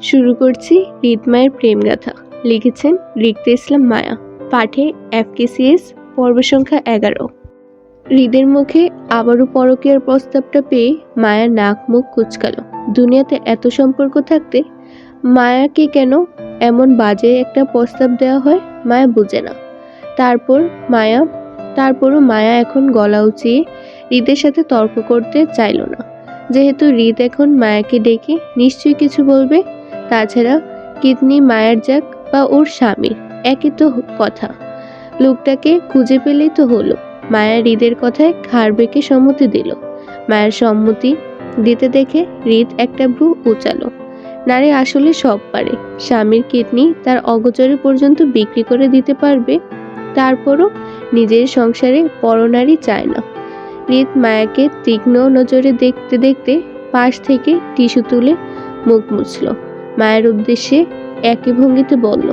শুরু করছি হৃদমায়ের প্রেমগাথা। লিখেছেন রিক্তা ইসলাম মায়া। পাঠে FKCS, পর্ব সংখ্যা 11। হৃদের মুখে আবারও পরকীয়ার প্রস্তাবটা পেয়ে মায়া নাক মুখ কুঁচকাল। দুনিয়াতে এত সম্পর্ক থাকতে মায়াকে কেন এমন বাজে একটা প্রস্তাব দেওয়া হয় মায়া বুঝে না। তারপরও মায়া এখন গলা উঁচিয়ে হৃদের সাথে তর্ক করতে চাইল না। যেহেতু হৃদ এখন মায়াকে ডেকে নিশ্চয়ই কিছু বলবে। তাছাড়া কিডনি মায়ার যাক বা ওর স্বামীর, একই তো কথা। লোকটাকে খুঁজে পেলেই তো হলো। মায়া হৃদের কথায় ঘাড় বেঁকে সম্মতি দিল। মায়ের সম্মতি দিতে দেখে হৃদ একটা ভ্রু উচালো। নারী আসলে সব পারে। স্বামীর কিডনি তার অগোচরে পর্যন্ত বিক্রি করে দিতে পারবে, তারপরও নিজের সংসারে পরনারী চায় না। হৃদ মায়াকে তীক্ষ্ণ নজরে দেখতে দেখতে পাশ থেকে টিস্যু তুলে মুখ মুছল। মায়ের উদ্দেশ্যে একই ভঙ্গিতে বলল,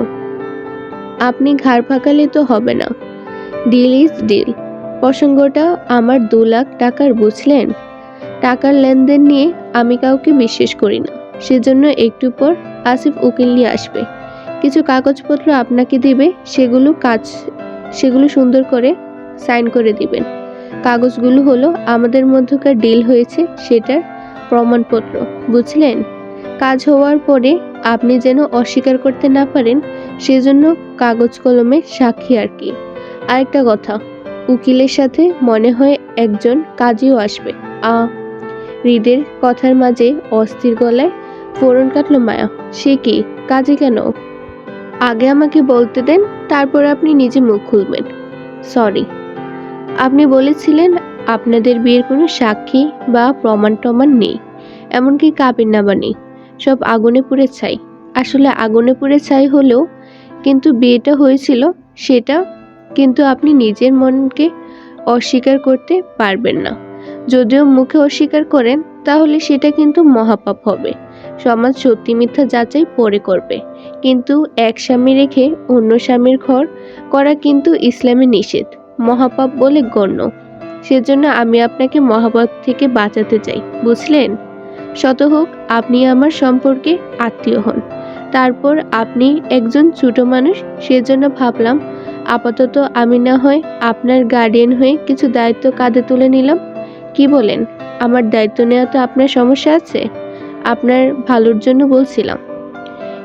আপনি ঘাড় ফাঁকালে তো হবে না। Deal is deal. প্রসঙ্গটা আমার 2 লাখ টাকার, বুঝলেন? টাকার লেনদেন নিয়ে আমি কাউকে বিশ্বাস করি না। সেজন্য একটু পর আসিফ উকিল নিয়ে আসবে, কিছু কাগজপত্র আপনাকে দিবে, সেগুলো সুন্দর করে সাইন করে দিবেন। কাগজগুলো হলো আমাদের মধ্যকার ডিল হয়েছে সেটার প্রমাণপত্র, বুঝলেন? কাজ হওয়ার পরে আপনি যেন অস্বীকার করতে না পারেন, সেজন্য কাগজ কলমে সাক্ষী আর কি। আরেকটা কথা, উকিলের সাথে মনে হয় একজন কাজীও আসবে। হৃদের কথার মাঝে অস্থির গলায় ফোড়ন কাটল মায়া। সে কি, কাজী কেন? আগে আমাকে বলতে দেন, তারপর আপনি নিজে মুখ খুলবেন। সরি, আপনি বলেছিলেন আপনাদের বিয়ের কোনো সাক্ষী বা প্রমাণ টমান নেই, এমনকি কাবিননামা নেই, সব আগুনে পুড়ে ছাই। আসলে আগুনে পুড়ে ছাই হলেও কিন্তু বিয়েটা হয়েছিল, সেটা কিন্তু আপনি নিজের মনকে অস্বীকার করতে পারবেন না। যদিও মুখে অস্বীকার করেন তাহলে সেটা কিন্তু মহাপাপ হবে। সমাজ সত্যি মিথ্যা যাচাই পরে করবে, কিন্তু এক স্বামী রেখে অন্য স্বামীর ঘর করা কিন্তু ইসলামে নিষেধ, মহাপাপ বলে গণ্য। সেজন্য আমি আপনাকে মহাপাপ থেকে বাঁচাতে চাই, বুঝলেন? শত হোক আপনি আমার সম্পর্কে আত্মীয় হন, তারপর আপনি একজন ছোট মানুষ। সেজন্য ভাবলাম আপাতত আমি না হয় আপনার গার্ডিয়ান হয়ে কিছু দায়িত্ব কাঁধে তুলে নিলাম। কি বলেন? আমার দায়িত্ব নেওয়াতে আপনার সমস্যা আছে? আপনার ভালোর জন্য বলছিলাম।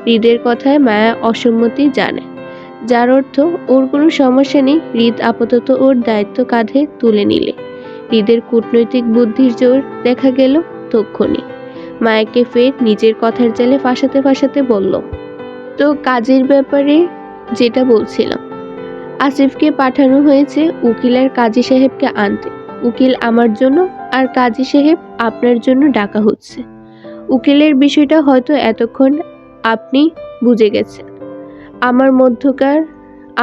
হৃদের কথায় মায়া অসম্মতি জানে, যার অর্থ ওর কোনো সমস্যা নেই। হৃদ আপাতত ওর দায়িত্ব কাঁধে তুলে নিলে হৃদের কূটনৈতিক বুদ্ধির জোর দেখা গেল তক্ষুনি। মায়াকে ফের নিজের কথার জালে ফাঁসাতে ফাঁসাতে বলল, তো কাজের ব্যাপারে যেটা বলছিলাম, আসিফকে পাঠানো হয়েছে উকিল আর কাজী সাহেবকে আনতে। উকিল আমার জন্য আর কাজী সাহেব আপনার জন্য ডাকা হচ্ছে। উকিলের বিষয়টা হয়তো এতক্ষণ আপনি বুঝে গেছেন।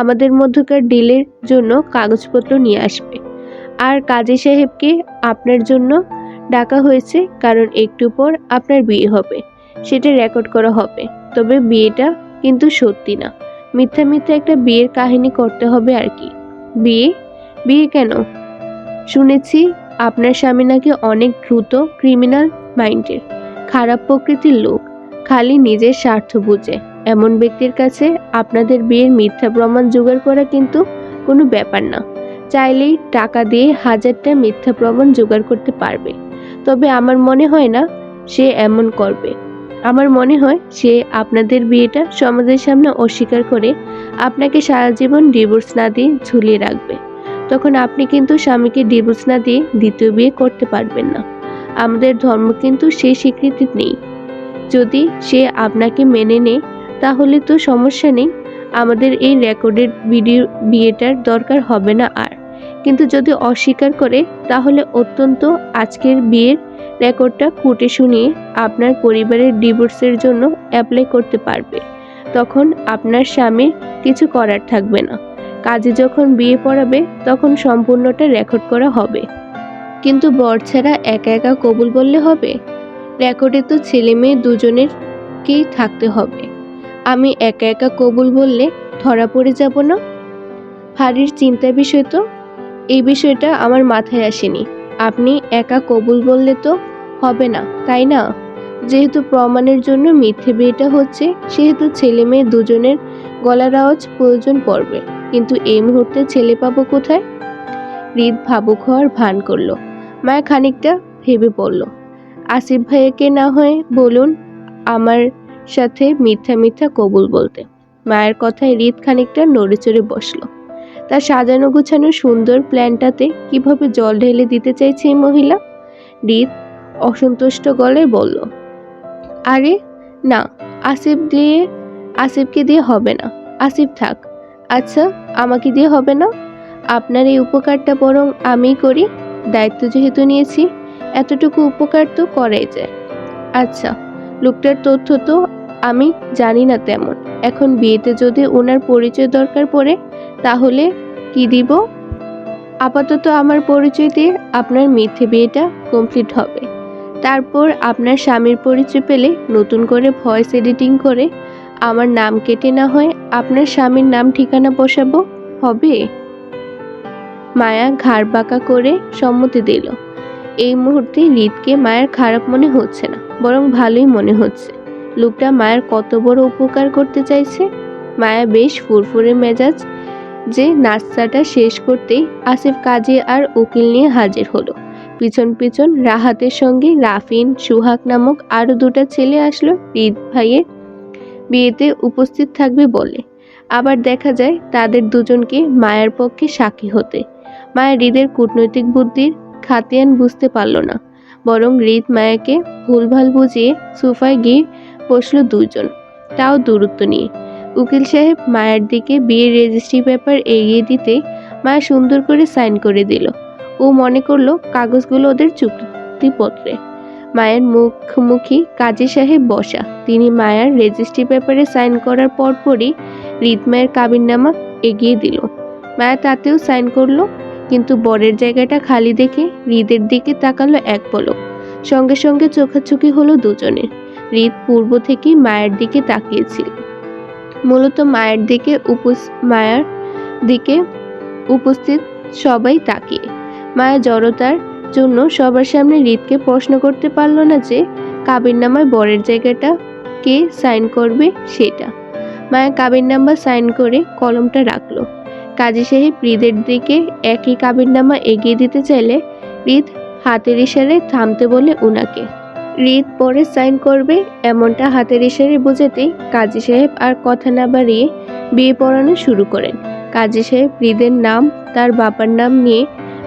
আমাদের মধ্যকার ডিলের জন্য কাগজপত্র নিয়ে আসবে। আর কাজী সাহেবকে আপনার জন্য ডাকা হয়েছে কারণ একটু পর আপনার বিয়ে হবে, সেটা রেকর্ড করা হবে। তবে বিয়েটা কিন্তু সত্যি না, মিথ্যা মিথ্যা একটা বিয়ের কাহিনী করতে হবে আর কি। বিয়ে? বিয়ে কেন? শুনেছি আপনার স্বামী নাকি অনেক দ্রুত ক্রিমিনাল মাইন্ডের, খারাপ প্রকৃতির লোক, খালি নিজের স্বার্থ বুঝে। এমন ব্যক্তির কাছে আপনাদের বিয়ের মিথ্যা প্রমাণ জোগাড় করা কিন্তু কোনো ব্যাপার না। চাইলেই টাকা দিয়ে 1000টা মিথ্যা প্রমাণ জোগাড় করতে পারবে। তবে আমার মনে হয় না সে এমন করবে। আমার মনে হয় সে আপনাদের বিয়েটা সমাজের সামনে অস্বীকার করে আপনাকে সারা জীবন ডিভোর্স না দিয়ে ঝুলিয়ে রাখবে। তখন আপনি কিন্তু স্বামীকে ডিভোর্স না দিয়ে দ্বিতীয় বিয়ে করতে পারবেন না। আমাদের ধর্ম কিন্তু সেই স্বীকৃতি নেই। যদি সে আপনাকে মেনে নেয় তাহলে তো সমস্যা নেই, আমাদের এই রেকর্ডেড বিয়েটার দরকার হবে না আর। কিন্তু যদি অস্বীকার করে তাহলে অত্যন্ত আজকের বিয়ের রেকর্ডটা কোর্টে শুনিয়ে আপনার পরিবারের ডিভোর্সের জন্য অ্যাপ্লাই করতে পারবে। তখন আপনার স্বামীর কিছু করার থাকবে না। কাজে যখন বিয়ে পড়াবে তখন সম্পূর্ণটা রেকর্ড করা হবে। কিন্তু বর ছাড়া একা একা কবুল বললে হবে? রেকর্ডে তো ছেলে মেয়ে দুজনেরকেই থাকতে হবে। আমি একা একা কবুল বললে ধরা পড়ে যাব না? ভারীর চিন্তার বিষয় তো। এই বিষয়টা আমার মাথায় আসেনি। আপনি একা কবুল বললে তো হবে না, তাই না? যেহেতু প্রমাণের জন্য মিথ্যে বিয়েটা হচ্ছে, সেহেতু ছেলে মেয়ে দুজনের গলার আওয়াজ প্রয়োজন পড়বে। কিন্তু এই মুহূর্তে ছেলে পাবো কোথায়? হৃদ ভাবুক হওয়ার ভান করলো। মায়া খানিকটা ভেবে পড়ল, আসিফ ভাইয়াকে না হয় বলুন আমার সাথে মিথ্যা মিথ্যা কবুল বলতে। মায়ের কথায় হৃদ খানিকটা নড়েচড়ে বসলো। তার সাজানো গুছানো সুন্দর প্ল্যানটাতে কিভাবে জল ঢেলে দিতে চাইছে এই মহিলা। হৃদ অসন্তুষ্ট গলায় বলল, আরে না, আসিফকে দিয়ে হবে না। আসিফ থাক। আচ্ছা, আমাকে দিয়ে হবে না? আপনার এই উপকারটা বরং আমিই করি। দায়িত্ব যেহেতু নিয়েছি, এতটুকু উপকার তো করাই যায়। আচ্ছা, লোকটার তথ্য তো আমি জানি না তেমন। এখন বিয়েতে যদি ওনার পরিচয় দরকার পড়ে, তাহলে কি দিব? আপাতত আমার পরিচয় দিয়ে আপনার মিথ্যে বিয়েটা কমপ্লিট হবে। তারপর আপনার স্বামীর পরিচয় পেলে নতুন করে ভয়েস এডিটিং করে আমার নাম কেটে না হয় আপনার স্বামীর নাম ঠিকানা বসাবো, হবে? মায়া ঘাড় বাঁকা করে সম্মতি দিল। এই মুহূর্তে হৃদকে মায়ের খারাপ মনে হচ্ছে না, বরং ভালোই মনে হচ্ছে। লোকটা মায়ের কত বড় উপকার করতে চাইছে। মায়া বেশ ফুরফুরে মেজাজ যে নাস্তাটা শেষ করতেই আসিফ কাজী আর উকিল নিয়ে হাজির হলো। পিছন পিছন রাহাতের সঙ্গে রাফিন, সুহাগ নামক আরো দুটা ছেলে আসলো হৃদ ভাইয়ের বিয়েতে উপস্থিত থাকবে বলে। আবার দেখা যায় তাদের দুজনকে মায়ের পক্ষে সাক্ষী হতে। মায়া হৃদের কূটনৈতিক বুদ্ধির খাতিয়ান বুঝতে পারল না, বরং হৃদ মায়াকে ভুলভাল বুঝিয়ে সোফায় গিয়ে বসলো দুজন, তাও দূরত্ব নিয়ে। উকিল সাহেব মায়ের দিকে বিয়ের রেজিস্ট্রি পেপার এগিয়ে দিতে মায়া সুন্দর করে সাইন করে দিল। ও মনে করলো কাগজগুলো ওদের চুক্তিপত্রে। মায়ের মুখোমুখি কাজী সাহেব বসা। তিনি মায়ার রেজিস্ট্রি পেপারে সাইন করার পরপরই হৃদ মায়ের কাবিননামা এগিয়ে দিল। মায়া তাতেও সাইন করলো, কিন্তু বরের জায়গাটা খালি দেখে হৃদের দিকে তাকালো এক পলক। সঙ্গে সঙ্গে চোখাচোখি হলো দুজনের। হৃদ পূর্ব থেকেই মায়ের দিকে তাকিয়েছিল, মূলত মায়ের দিকে উপস্থিত সবাই তাকিয়ে। মায়া জড়তার জন্য সবার সামনে হৃদকে প্রশ্ন করতে পারল না যে কাবিননামায় বরের জায়গাটা কে সাইন করবে সেটা। মায়া কাবিননামা সাইন করে কলমটা রাখলো। কাজী সাহেব হৃদের দিকে একই কাবিননামা এগিয়ে দিতে চাইলে হৃদ হাতের ইশারায় থামতে বলে উনাকে। হৃদ পরে সাইন করবে এমনটা হাতের ইশারায় বোঝাতেই কাজী সাহেব আর কথা না বাড়িয়ে বিয়ে পড়ানো শুরু করেন। কাজী সাহেব হৃদের নাম, তার বাবার নাম নিয়ে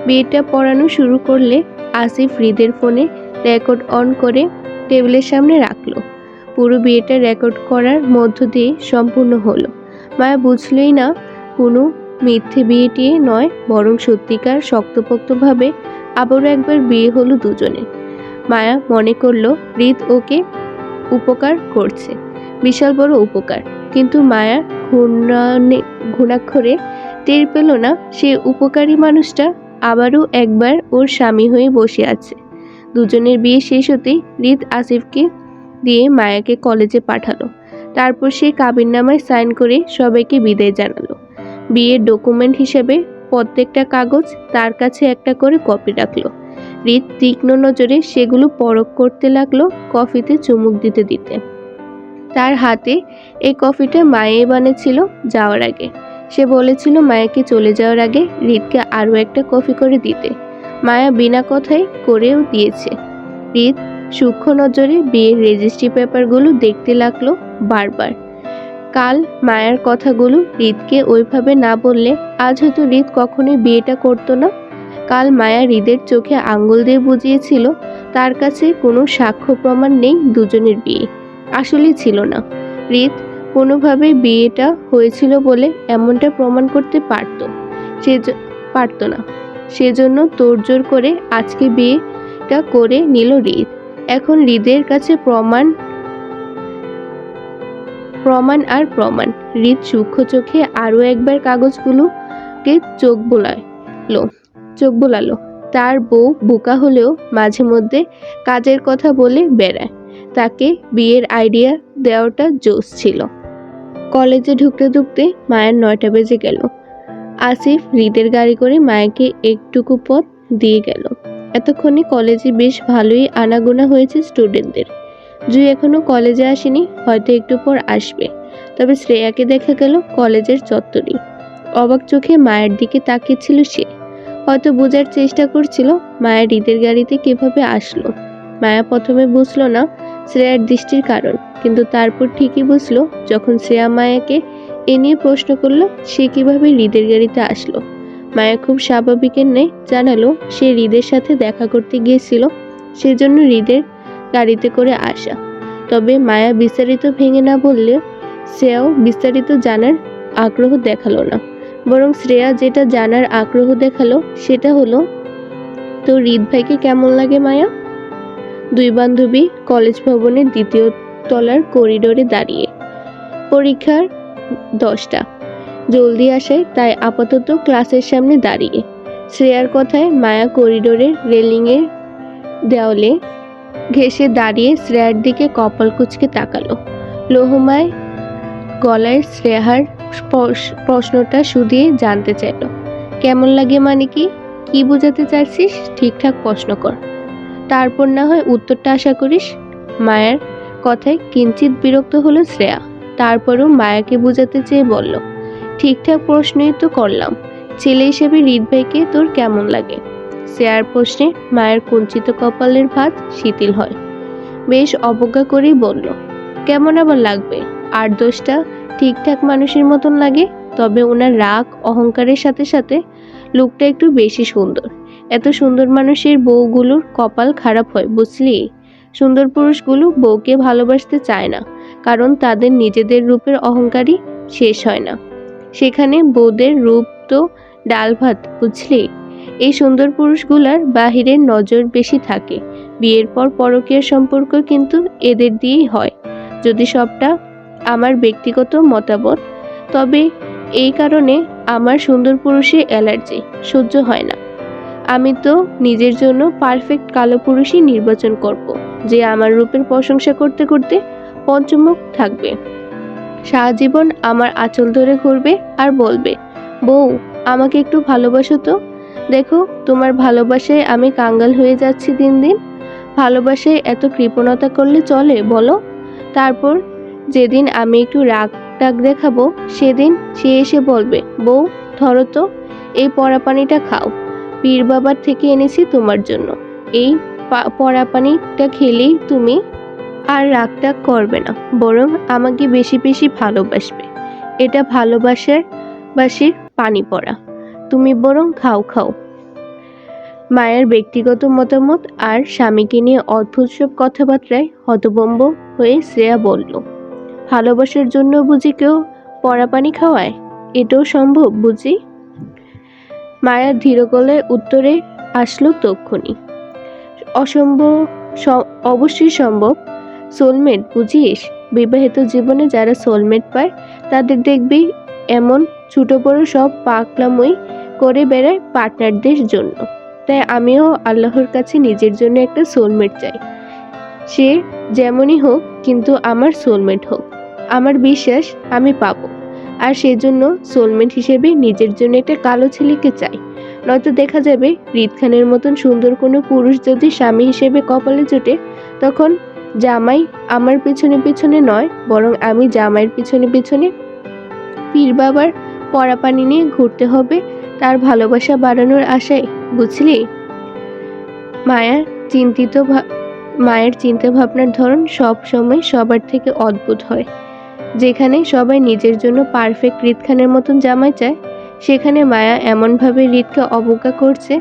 বিয়েটা পড়ানো শুরু করলে আসিফ হৃদের ফোনে রেকর্ড অন করে টেবিলের সামনে রাখলো। পুরো বিয়েটা রেকর্ড করার মধ্য দিয়ে সম্পূর্ণ হলো। মায়া বুঝলই না কোনো মিথ্যে বিয়েটিয়ে নয়, বরং সত্যিকার শক্তপোক্তভাবে আবারও একবার বিয়ে হলো দুজনে। মায়া মনে করলো হৃদ ওকে উপকার করছে, বিশাল বড় উপকার। কিন্তু মায়া ঘুণাক্ষরে টের পেল না সে উপকারী মানুষটা আবারও একবার ওর স্বামী হয়ে বসে আছে। দুজনের বিয়ে শেষ হতেই হৃদ আসিফকে দিয়ে মায়াকে কলেজে পাঠালো। তারপর সে কাবিননামায় সাইন করে সবাইকে বিদায় জানালো। বিয়ের ডকুমেন্ট হিসেবে প্রত্যেকটা কাগজ তার কাছে একটা করে কপি রাখলো। হৃদ তীক্ষ্ণ নজরে সেগুলো পরখ করতে লাগলো, কফিতে চুমুক দিতে দিতে। তার হাতে এই কফিটা মায়ে বানিয়েছিল যাওয়ার আগে। সে বলেছিল মায়াকে চলে যাওয়ার আগে হৃদকে আরও একটা কফি করে দিতে। মায়া বিনা কথায় করেও দিয়েছে। হৃদ সূক্ষ্ম নজরে বিয়ের রেজিস্ট্রি পেপারগুলো দেখতে লাগলো বারবার। কাল মায়ার কথাগুলো হৃদকে ওইভাবে না বললে আজ হয়তো হৃদ কখনোই বিয়েটা করতো না। কাল মায়া হৃদের চোখে আঙ্গুল দিয়ে বুঝিয়েছিল তার কাছে কোনো সাক্ষ্য প্রমাণ নেই দুজনের বিয়ে আসলে ছিল না। হৃদ কোনোভাবে বিয়েটা হয়েছিল বলে এমনটা প্রমাণ করতে পারতো না। সেজন্য তোড়জোড় করে আজকে বিয়েটা করে নিল হৃদ। এখন হৃদের কাছে প্রমাণ আর প্রমাণ। হৃদ সূক্ষ্ম চোখে আরো একবার কাগজগুলোকে চোখ বোলালো। তার বউ বোকা হলেও মাঝে মধ্যে কাজের কথা বলে বেড়ায়। তাকে বিয়ের আইডিয়া দেওয়াটা জোশ ছিল। কলেজে ঢুকতে ঢুকতে মায়ের 9টা বেজে গেল। আসিফ হৃদের গাড়ি করে মায়াকে একটুকু পথ দিয়ে গেল। এতক্ষণে কলেজে বেশ ভালোই আনাগোনা হয়েছে স্টুডেন্টদের। জুই এখনো কলেজে আসেনি, হয়তো একটু পর আসবে। তবে শ্রেয়াকে দেখা গেল কলেজের চত্বরেই। অবাক চোখে মায়ের দিকে তাকিয়েছিল সে। হয়তো বোঝার চেষ্টা করছিল মায়া ঈদের গাড়িতে কিভাবে আসলো। মায়া প্রথমে বুঝলো না শ্রেয়ার দৃষ্টির কারণ, কিন্তু তারপর ঠিকই বুঝলো যখন শ্রেয়া মায়াকে এ নিয়ে প্রশ্ন করলো সে কিভাবে হৃদের গাড়িতে আসলো। মায়া খুব স্বাভাবিকের ন্যায় জানালো সে হৃদের সাথে দেখা করতে গিয়েছিল, সেজন্য হৃদের গাড়িতে করে আসা। তবে মায়া বিস্তারিত ভেঙে না বললে শ্রেয়াও বিস্তারিত জানার আগ্রহ দেখালো না, বরং শ্রেয়া যেটা জানার আগ্রহ দেখালো সেটা হলো, তো হৃদ ভাইকে কেমন লাগে মায়া? দুই বান্ধবী কলেজ ভবনের দ্বিতীয় তলার করিডোরে দাঁড়িয়ে। পরীক্ষার 10টা, জলদি আসায় তাই আপাতত ক্লাসের সামনে দাঁড়িয়ে। শ্রেয়ার কথায় মায়া করিডোরের রেলিংয়ের দেওয়ালে ঘেঁষে দাঁড়িয়ে শ্রেয়ার দিকে কপাল কুঁচকে তাকালো। লোহমায় গলায় শ্রেয়ার প্রশ্নটা শুধিয়ে জানতে চাইল, কেমন লাগে মানে কি? কি বোঝাতে চাইছিস? ঠিকঠাক প্রশ্ন কর, তারপর না হয় উত্তরটা আশা করিস। মায়ের কথায় কিঞ্চিত বিরক্ত হলো শ্রেয়া, তারপরও মায়াকে বোঝাতে চেয়ে বলল, ঠিকঠাক প্রশ্নই তো করলাম, ছেলে হিসেবে হৃদ ভাইকে তোর কেমন লাগে? শ্রেয়ার প্রশ্নে মায়ের কুঞ্চিত কপালের ভাঁজ শিথিল হয়। বেশ অবজ্ঞা করেই বলল, কেমন আবার লাগবে? 8-10টা ঠিকঠাক মানুষের মতন লাগে, তবে ওনার রাগ অহংকারের সাথে সাথে লোকটা একটু বেশি সুন্দর। এত সুন্দর মানুষের বউগুলোর কপাল খারাপ হয় বুঝলি। সুন্দর পুরুষগুলো বউকে ভালোবাসতে চায় না, কারণ তাদের নিজেদের রূপের অহংকারই শেষ হয় না। সেখানে বউদের রূপ তো ডাল ভাত বুঝলি। এই সুন্দর পুরুষগুলার বাহিরের নজর বেশি থাকে, বিয়ের পর পরকীয়া সম্পর্ক কিন্তু এদের দিয়েই হয়। যদি সবটা আমার ব্যক্তিগত মতামত, তবে এই কারণে আমার সুন্দর পুরুষে অ্যালার্জি, সহ্য হয় না। আমি তো নিজের জন্য পারফেক্ট কালো পুরুষই নির্বাচন করব, যে আমার রূপের প্রশংসা করতে করতে পঞ্চমুখ থাকবে, সারা জীবন আমার আঁচল ধরে ঘুরবে আর বলবে, বউ আমাকে একটু ভালোবাসো তো, দেখো তোমার ভালোবাসায় আমি কাঙ্গাল হয়ে যাচ্ছি দিন দিন। ভালোবাসায় এত কৃপণতা করলে চলে বলো? তারপর যেদিন আমি একটু রাগ টাগ দেখাবো সেদিন সে এসে বলবে, বউ ধরো তো এই পরা পানিটা খাও, পীর বাবার থেকে এনেছি তোমার জন্য। এই পরা পানিটা খেলেই তুমি আর রাগটা করবে না, বরং আমাকে বেশি বেশি ভালোবাসবে। এটা বাসির পানি পড়া, তুমি বরং খাও খাও। মায়ের ব্যক্তিগত মতামত আর স্বামীকে নিয়ে অদ্ভুত সব কথাবার্তায় হতভম্ব হয়ে শ্রেয়া বলল, ভালোবাসার জন্য বুঝি কেউ পরা পানি খাওয়ায়? এটাও সম্ভব বুঝি? মায়া ধীর গলায় উত্তরে আসলো তক্ষুনি, অসম্ভব, অবশ্যই সম্ভব। সোলমেট বুঝিস? বিবাহিত জীবনে যারা সোলমেট পায় তাদের দেখবি এমন ছোট বড় সব পাগলামোই করে বেড়ায় পার্টনারদের জন্য। তাই আমিও আল্লাহর কাছে নিজের জন্য একটা সোলমেট চাই, সে যেমনই হোক কিন্তু আমার সোলমেট হোক। আমার বিশ্বাস আমি পাবো, আর সেজন্য সোলমেট হিসেবে নিজের জন্য একটা কালো ছেলেকে চাই। নয়তো দেখা যাবে হৃদ খানের মতন সুন্দর কোনো পুরুষ যদি স্বামী হিসেবে কপালে জোটে, তখন জামাই আমার পিছনে পিছনে নয়, বরং আমি জামাইয়ের পিছনে পিছনে পীর বাবার পরা পানি নিয়ে ঘুরতে হবে তার ভালোবাসা বাড়ানোর আশায়, বুঝলি? মায়ের চিন্তা ভাবনার ধরন সব সময় সবার থেকে অদ্ভুত হয়। যেখানে সবাই নিজের জন্য পারফেক্ট হৃদ খানের মতন জামাই চায়, সেখানে মায়া এমনভাবে হৃদকে অবজ্ঞা করছে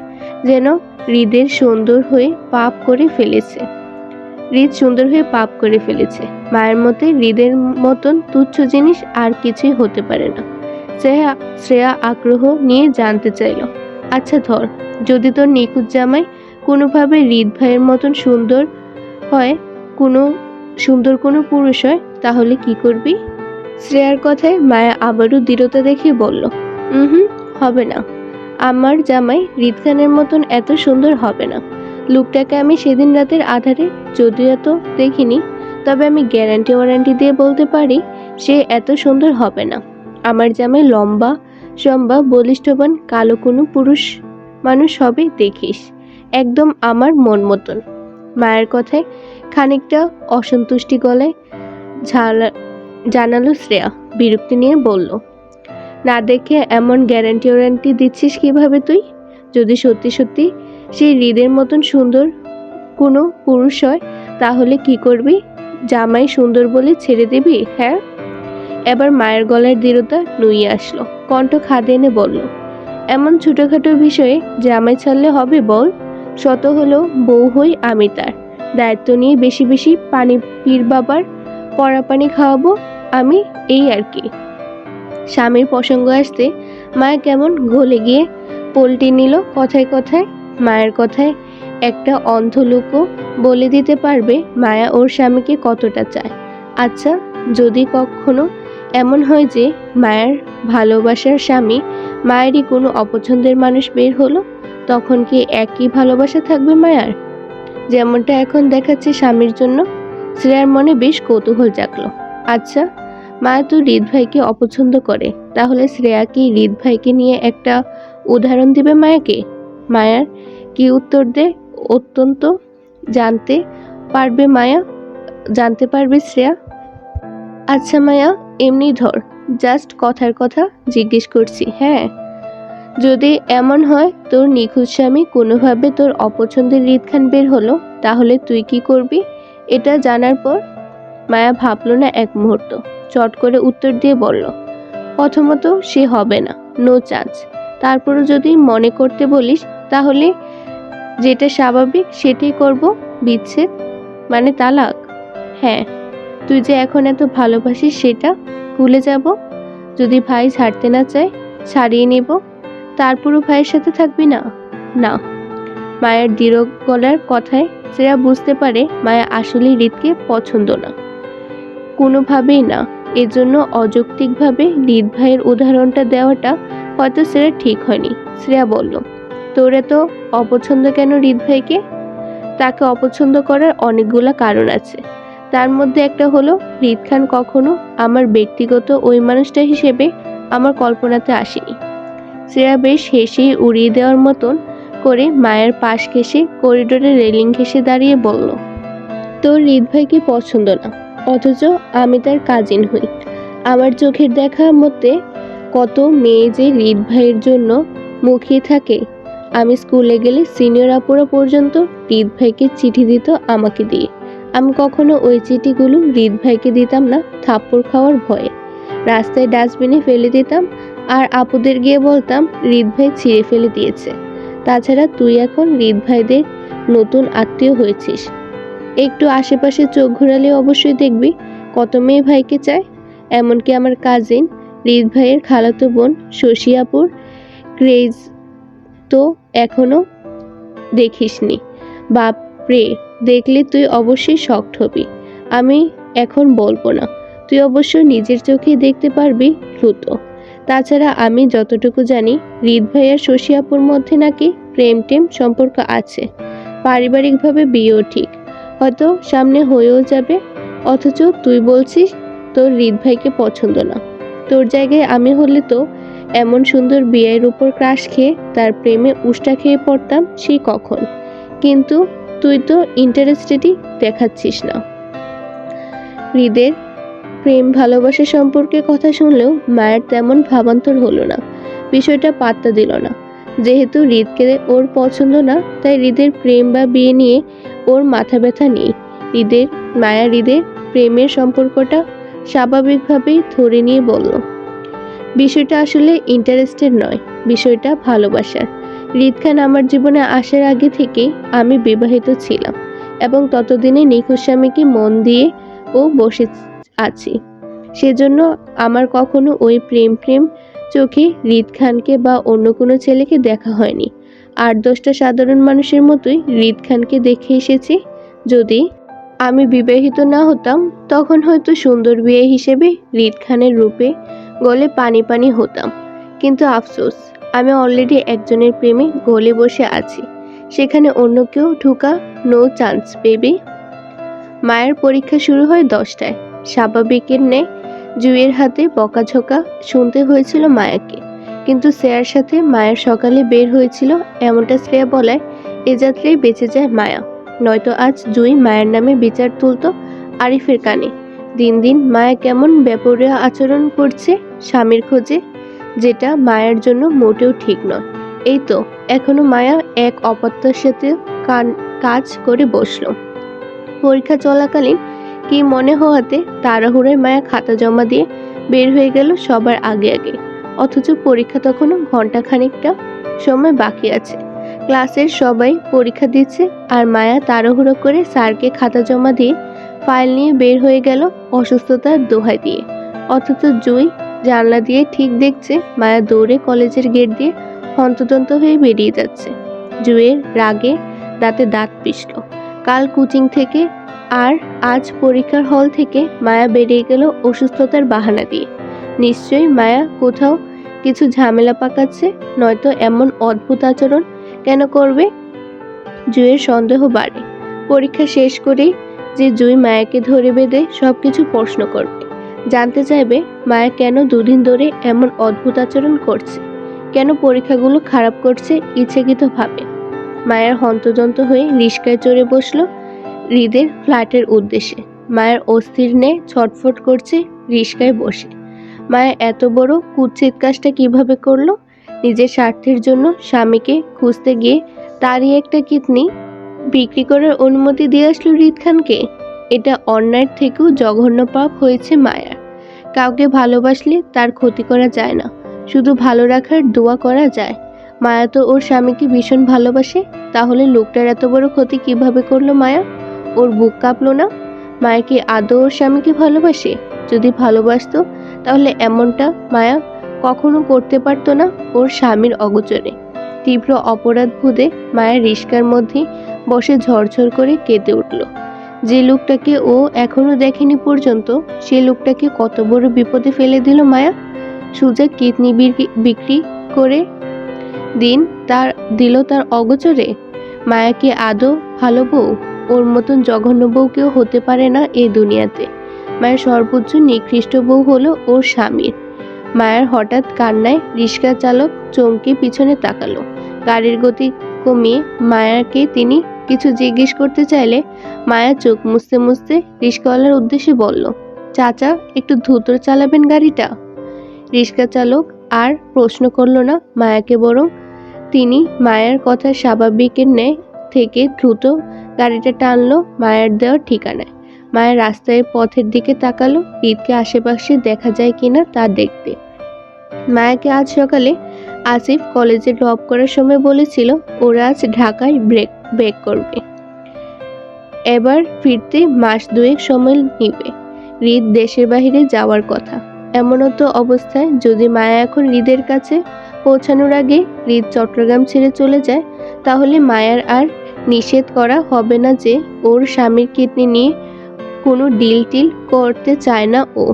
যেন হৃদের সুন্দর হয়ে পাপ করে ফেলেছে। হৃদ সুন্দর হয়ে পাপ করে ফেলেছে। মায়ের মতে হৃদের মতন তুচ্ছ জিনিস আর কিছুই হতে পারে না। শ্রেয়া আগ্রহ নিয়ে জানতে চাইল, আচ্ছা ধর, যদি তোর নিখুঁত জামাই কোনোভাবে হৃদ ভাইয়ের মতন সুন্দর কোনো পুরুষ হয়, তাহলে কি করবি? শ্রেয়ার কথায় মায়া আবারও দৃঢ়তা দেখিয়ে বলল, হবে না। আমার জামাই হৃদ খানের মতন এত সুন্দর হবে না। লোকটাকে আমি সেদিন রাতের আধারে যদিও তো দেখিনি, তবে আমি গ্যারান্টি ওয়ারান্টি দিয়ে বলতে পারি সে এত সুন্দর হবে না। আমার জামাই লম্বা সম্বা বলিষ্ঠবান কালো কোনো পুরুষ মানুষ হবে দেখিস, একদম আমার মন মতন। মায়ের কথায় খানিকটা অসন্তুষ্টি গলায় জানালো শ্রেয়া। বিরক্তি নিয়ে বলল, না দেখে এমন গ্যারান্টি দিচ্ছিস কিভাবে তুই? যদি সত্যি সত্যি সেই হৃদের মতন সুন্দর কোনো পুরুষ হয় তাহলে কি করবি? জামাই সুন্দর বলে ছেড়ে দিবি? হ্যাঁ? এবার মায়ের গলার দৃঢ়তা নুয়ে আসলো। কণ্ঠ খাদে এনে বলল, এমন ছোটখাটো বিষয়ে জামাই ছাড়লে হবে বল? শত হলেও বউ হই আমি তার। দায়িত্ব নিয়ে বেশি বেশি পানি পীর বাবার পরা পানি খাওয়াবো আমি, এই আর কি। স্বামীর প্রসঙ্গ আসতে মায়া কেমন গলে গিয়ে পল্টি নিল কথায় কথায়। মায়ের কথায় একটা অন্ধ লোকও বলে দিতে পারবে মায়া ওর স্বামীকে কতটা চায়। আচ্ছা, যদি কখনো এমন হয় যে মায়ের ভালোবাসার স্বামী মায়েরই কোনো অপছন্দের মানুষ বের হলো, তখন কি একই ভালোবাসা থাকবে মায়ার, যেমনটা এখন দেখাচ্ছে স্বামীর জন্য? শ্রেয়ার মনে বেশ কৌতূহল জাগলো। আচ্ছা, মায়া তো হৃদ ভাইকে অপছন্দ করে, তাহলে শ্রেয়া কি হৃদ ভাইকে নিয়ে একটা উদাহরণ দিবে মায়াকে? মায়ার কি উত্তর দেয় অত্যন্ত জানতে পারবে শ্রেয়া। আচ্ছা মায়া, এমনি ধর, জাস্ট কথার কথা জিজ্ঞেস করছি। হ্যাঁ, যদি এমন হয় তোর নিখুঁত স্বামী কোনোভাবে তোর অপছন্দের হৃদ খান বের হলো, তাহলে তুই কি করবি? এটা জানার পর মায়া ভাবলো না এক মুহূর্ত, চট করে উত্তর দিয়ে বলল, প্রথমত সে হবে না, নো চান্স। তারপরও যদি মনে করতে বলিস তাহলে যেটা স্বাভাবিক সেটাই করব, বিচ্ছেদ মানে তালাক। হ্যাঁ, তুই যে এখন এত ভালোবাসিস সেটা ভুলে যাব। যদি ভাই ছাড়তে না চায় ছাড়িয়ে নেব, তারপরও ভাইয়ের সাথে থাকবি না? না। মায়ের দৃঢ় গলার কথায় শ্রেয়া বুঝতে পারে মায়া আসলেই হৃদকে পছন্দ না, কোনোভাবেই না। এজন্য অযৌক্তিকভাবে হৃদ ভাইয়ের উদাহরণটা দেওয়াটা হয়তো শ্রেয়া ঠিক হয়নি। শ্রেয়া বলল, তোর এত অপছন্দ কেন হৃদ ভাইকে? তাকে অপছন্দ করার অনেকগুলো কারণ আছে। তার মধ্যে একটা হলো, হৃদ খান কখনো আমার ব্যক্তিগত ওই মানুষটা হিসেবে আমার কল্পনাতে আসেনি। শ্রেয়া বেশ হেসেই উড়িয়ে দেওয়ার মতন করে মায়ের পাশ ঘেঁষে করিডোরে রেলিং ঘেঁষে দাঁড়িয়ে বলল, তোর হৃদ ভাইকে পছন্দ না, অথচ আমি তার কাজিন হই। আমার চোখের দেখা মতে কত মেয়ে যে হৃদ ভাইয়ের জন্য মুখিয়ে থাকে। আমি স্কুলে গেলে সিনিয়র আপুরা পর্যন্ত হৃদ ভাইকে চিঠি দিত আমাকে দিয়ে। আমি কখনো ওই চিঠিগুলো হৃদ ভাইকে দিতাম না থাপ্পড় খাওয়ার ভয়ে। রাস্তায় ডাস্টবিনে ফেলে দিতাম আর আপুদের গিয়ে বলতাম হৃদ ভাই ছিঁড়ে ফেলে দিয়েছে। তাছাড়া তুই এখন হৃদ ভাইদের নতুন আত্মীয় হয়েছিস, একটু আশেপাশে চোখ ঘোরালে অবশ্যই দেখবি কত মেয়ে ভাইকে চায়। এমনকি আমার কাজিন হৃদ ভাইয়ের খালাতো বোন শশী আপুর ক্রেজ তো এখনো দেখিসনি। বাপরে, দেখলে তুই অবশ্যই শকড হবি। আমি এখন বলবো না, তুই অবশ্য নিজের চোখে দেখতে পারবি দ্রুত। তাছাড়া আমি যতটুকু জানি হৃদ ভাই আর শশী আপুর মধ্যে নাকি প্রেম টেম সম্পর্ক আছে, পারিবারিকভাবে বিয়েও ঠিক, হয়তো সামনে হয়েও যাবে। অথচ তুই বলছিস তোর হৃদ ভাইকে পছন্দ না। তোর জায়গায় আমি হলে তো এমন সুন্দর বিয়ের উপর ক্রাশ খেয়ে তার প্রেমে উষ্টা খেয়ে পড়তাম সেই কখন। কিন্তু তুই তো ইন্টারেস্টেডই দেখাচ্ছিস না। হৃদের প্রেম ভালোবাসা সম্পর্কে কথা শুনলেও মায়ের তেমন ভাবান্তর হলো না, বিষয়টা পাত্তা দিল না। যেহেতু হৃদকে ওর পছন্দ না, তাই হৃদের প্রেম বা বিয়ে নিয়ে ওর মাথা ব্যথা নেই। হৃদের প্রেমের সম্পর্কটা স্বাভাবিকভাবেই ধরে নিয়ে বলল, বিষয়টা আসলে ইন্টারেস্টেড নয়, বিষয়টা ভালোবাসার। হৃদ খান আমার জীবনে আসার আগে থেকেই আমি বিবাহিত ছিলাম এবং ততদিনে নিখোঁজ স্বামীকে মন দিয়ে ও বসে আছি। সেজন্য আমার কখনো ওই প্রেম চোখে হৃদ খানকে বা অন্য কোনো ছেলেকে দেখা হয়নি। 8-10টা সাধারণ মানুষের মতোই হৃদ খানকে দেখে এসেছি। যদি আমি বিবাহিত না হতাম তখন হয়তো সুন্দর বিয়ে হিসেবে হৃদ খানের রূপে গলে পানি পানি হতাম। কিন্তু আফসোস, আমি অলরেডি একজনের প্রেমে গলে বসে আছি। সেখানে অন্য কেউ ঢোকা নো চান্স বেবি। মায়ের পরীক্ষা শুরু হয় 10টায়। স্বাভাবিকের ন্যায় জুইয়ের হাতে বকাঝকা শুনতে হয়েছিল মায়াকে। কিন্তু শ্রেয়ার সাথে মায়ের সকালে বের হয়েছিল এমনটা শ্রেয়া বলায় এ যাত্রায় বেঁচে যায় মায়া। নয়তো আজ জুই মায়ের নামে বিচার তুলতো আরিফের কানে। দিন দিন মায়া কেমন বেপরোয়া আচরণ করছে স্বামীর খোঁজে, যেটা মায়ের জন্য মোটেও ঠিক নয়। এই তো এখনো মায়া এক অপত্যের সাথে কাজ করে বসলো। পরীক্ষা চলাকালীন কি মনে হওয়াতে তাড়াহুড়োয় মায়া খাতা জমা দিয়ে বের হয়ে গেল সবার আগে আগে। অথচ পরীক্ষা তখনও ঘন্টা খানিকটা সময় বাকি আছে। ক্লাসের সবাই পরীক্ষা দিচ্ছে আর মায়া তাড়াহুড়ো করে স্যারকে খাতা জমা দিয়ে ফাইল নিয়ে বের হয়ে গেল অসুস্থতার দোহাই দিয়ে। অথচ জুই জানলা দিয়ে ঠিক দেখছে মায়া দৌড়ে কলেজের গেট দিয়ে হন্তদন্ত হয়ে বেরিয়ে যাচ্ছে। জুইয়ের রাগে দাঁতে দাঁত পিষল। কাল কোচিং থেকে আর আজ পরীক্ষার হল থেকে মায়া বেরিয়ে গেল অসুস্থতার বাহানা দিয়ে। নিশ্চয়ই মায়া কোথাও কিছু ঝামেলা পাকাচ্ছে, নয়তো এমন অদ্ভুত আচরণ কেন করবে? জুইয়ের সন্দেহ বাড়ে। পরীক্ষা শেষ করেই যে জুই মায়াকে ধরে বেঁধে সবকিছু প্রশ্ন করবে, জানতে চাইবে মায়া কেন দুদিন ধরে এমন অদ্ভুত আচরণ করছে, কেন পরীক্ষাগুলো খারাপ করছে ইচ্ছাকৃতভাবে। মায়ের হন্তদন্ত হয়ে রিস্কায় চড়ে বসলো হৃদের ফ্ল্যাটের উদ্দেশ্যে। মায়ের অস্থির নে ছটফট করছে রিস্কায় বসে। মায়া এত বড় কুৎসিত কাজটা কিভাবে করলো? নিজের স্বার্থের জন্য স্বামীকে খুঁজতে গিয়ে তারই একটা কিডনি বিক্রি করার অনুমতি দিয়ে আসলো হৃদ খানকে। এটা অন্যায়ের থেকেও জঘন্য পাপ হয়েছে মায়ার। কাউকে ভালোবাসলে তার ক্ষতি করা যায় না, শুধু ভালো রাখার দোয়া করা যায়। মায়া তো ওর স্বামীকে ভীষণ ভালোবাসে, তাহলে লোকটার এত বড় ক্ষতি কিভাবে করলো মায়া? ওর বুক কাঁপলো না? মায়া কি আদৌ ওর স্বামীকে ভালোবাসে? যদি ভালোবাসতো তাহলে এমনটা মায়া কখনো করতে পারতো না ওর স্বামীর অগোচরে। তীব্র অপরাধ বোধে মায়ের রিস্কার মধ্যে বসে ঝরঝর করে কেঁদে উঠল। যে লোকটাকে ও এখনো দেখেনি পর্যন্ত, সে লোকটাকে কত বড় বিপদে ফেলে দিল মায়া। সুজা কিডনি বিক্রি করে দিন তার অগোচরে। মায়া কি আদৌ ভালো বউ? ওর মতন জঘন্য বউ কেউ হতে পারে না এই দুনিয়াতে। মায়ের সর্বোচ্চ নিকৃষ্ট বউ হলো ওর স্বামীর। মায়ের হঠাৎ কান্নায় রিস্কা চালক চমকে পিছনে তাকালো। গাড়ির গতি কমিয়ে মায়াকে তিনি কিছু জিজ্ঞেস করতে চাইলে মায়া চোখ মুছতে মুছতে রিস্কাওয়ালার উদ্দেশ্যে বলল, চাচা একটু দ্রুত চালাবেন গাড়িটা। রিস্কা চালক আর প্রশ্ন করল না মায়াকে, বরং তিনি মায়ের কথা স্বাভাবিকের ন্যায় থেকে দ্রুত গাড়িটা টানলো মায়ের দেওয়ার ঠিকানায়। মায়ের রাস্তায় পথের দিকে তাকালো, হৃদকে আশেপাশে দেখা যায় কিনা তা দেখতে। মায়াকে আজ সকালে আসিফ কলেজে ড্রপ করার সময় বলেছিল ওরা আজ ঢাকায় ব্রেক করবে। এবার ফিরতে মাস দুয়েক সময় নিবে। হৃদ দেশের বাহিরে যাওয়ার কথা। এমনত অবস্থায় যদি মায়া এখন হৃদের কাছে পৌঁছানোর আগে হৃদ চট্টগ্রাম ছেড়ে চলে যায়, তাহলে মায়ার আর নিষেধ করা হবে না যে ওর স্বামীর কিডনি নিয়ে কোনো ডিল করতে চায় না ও।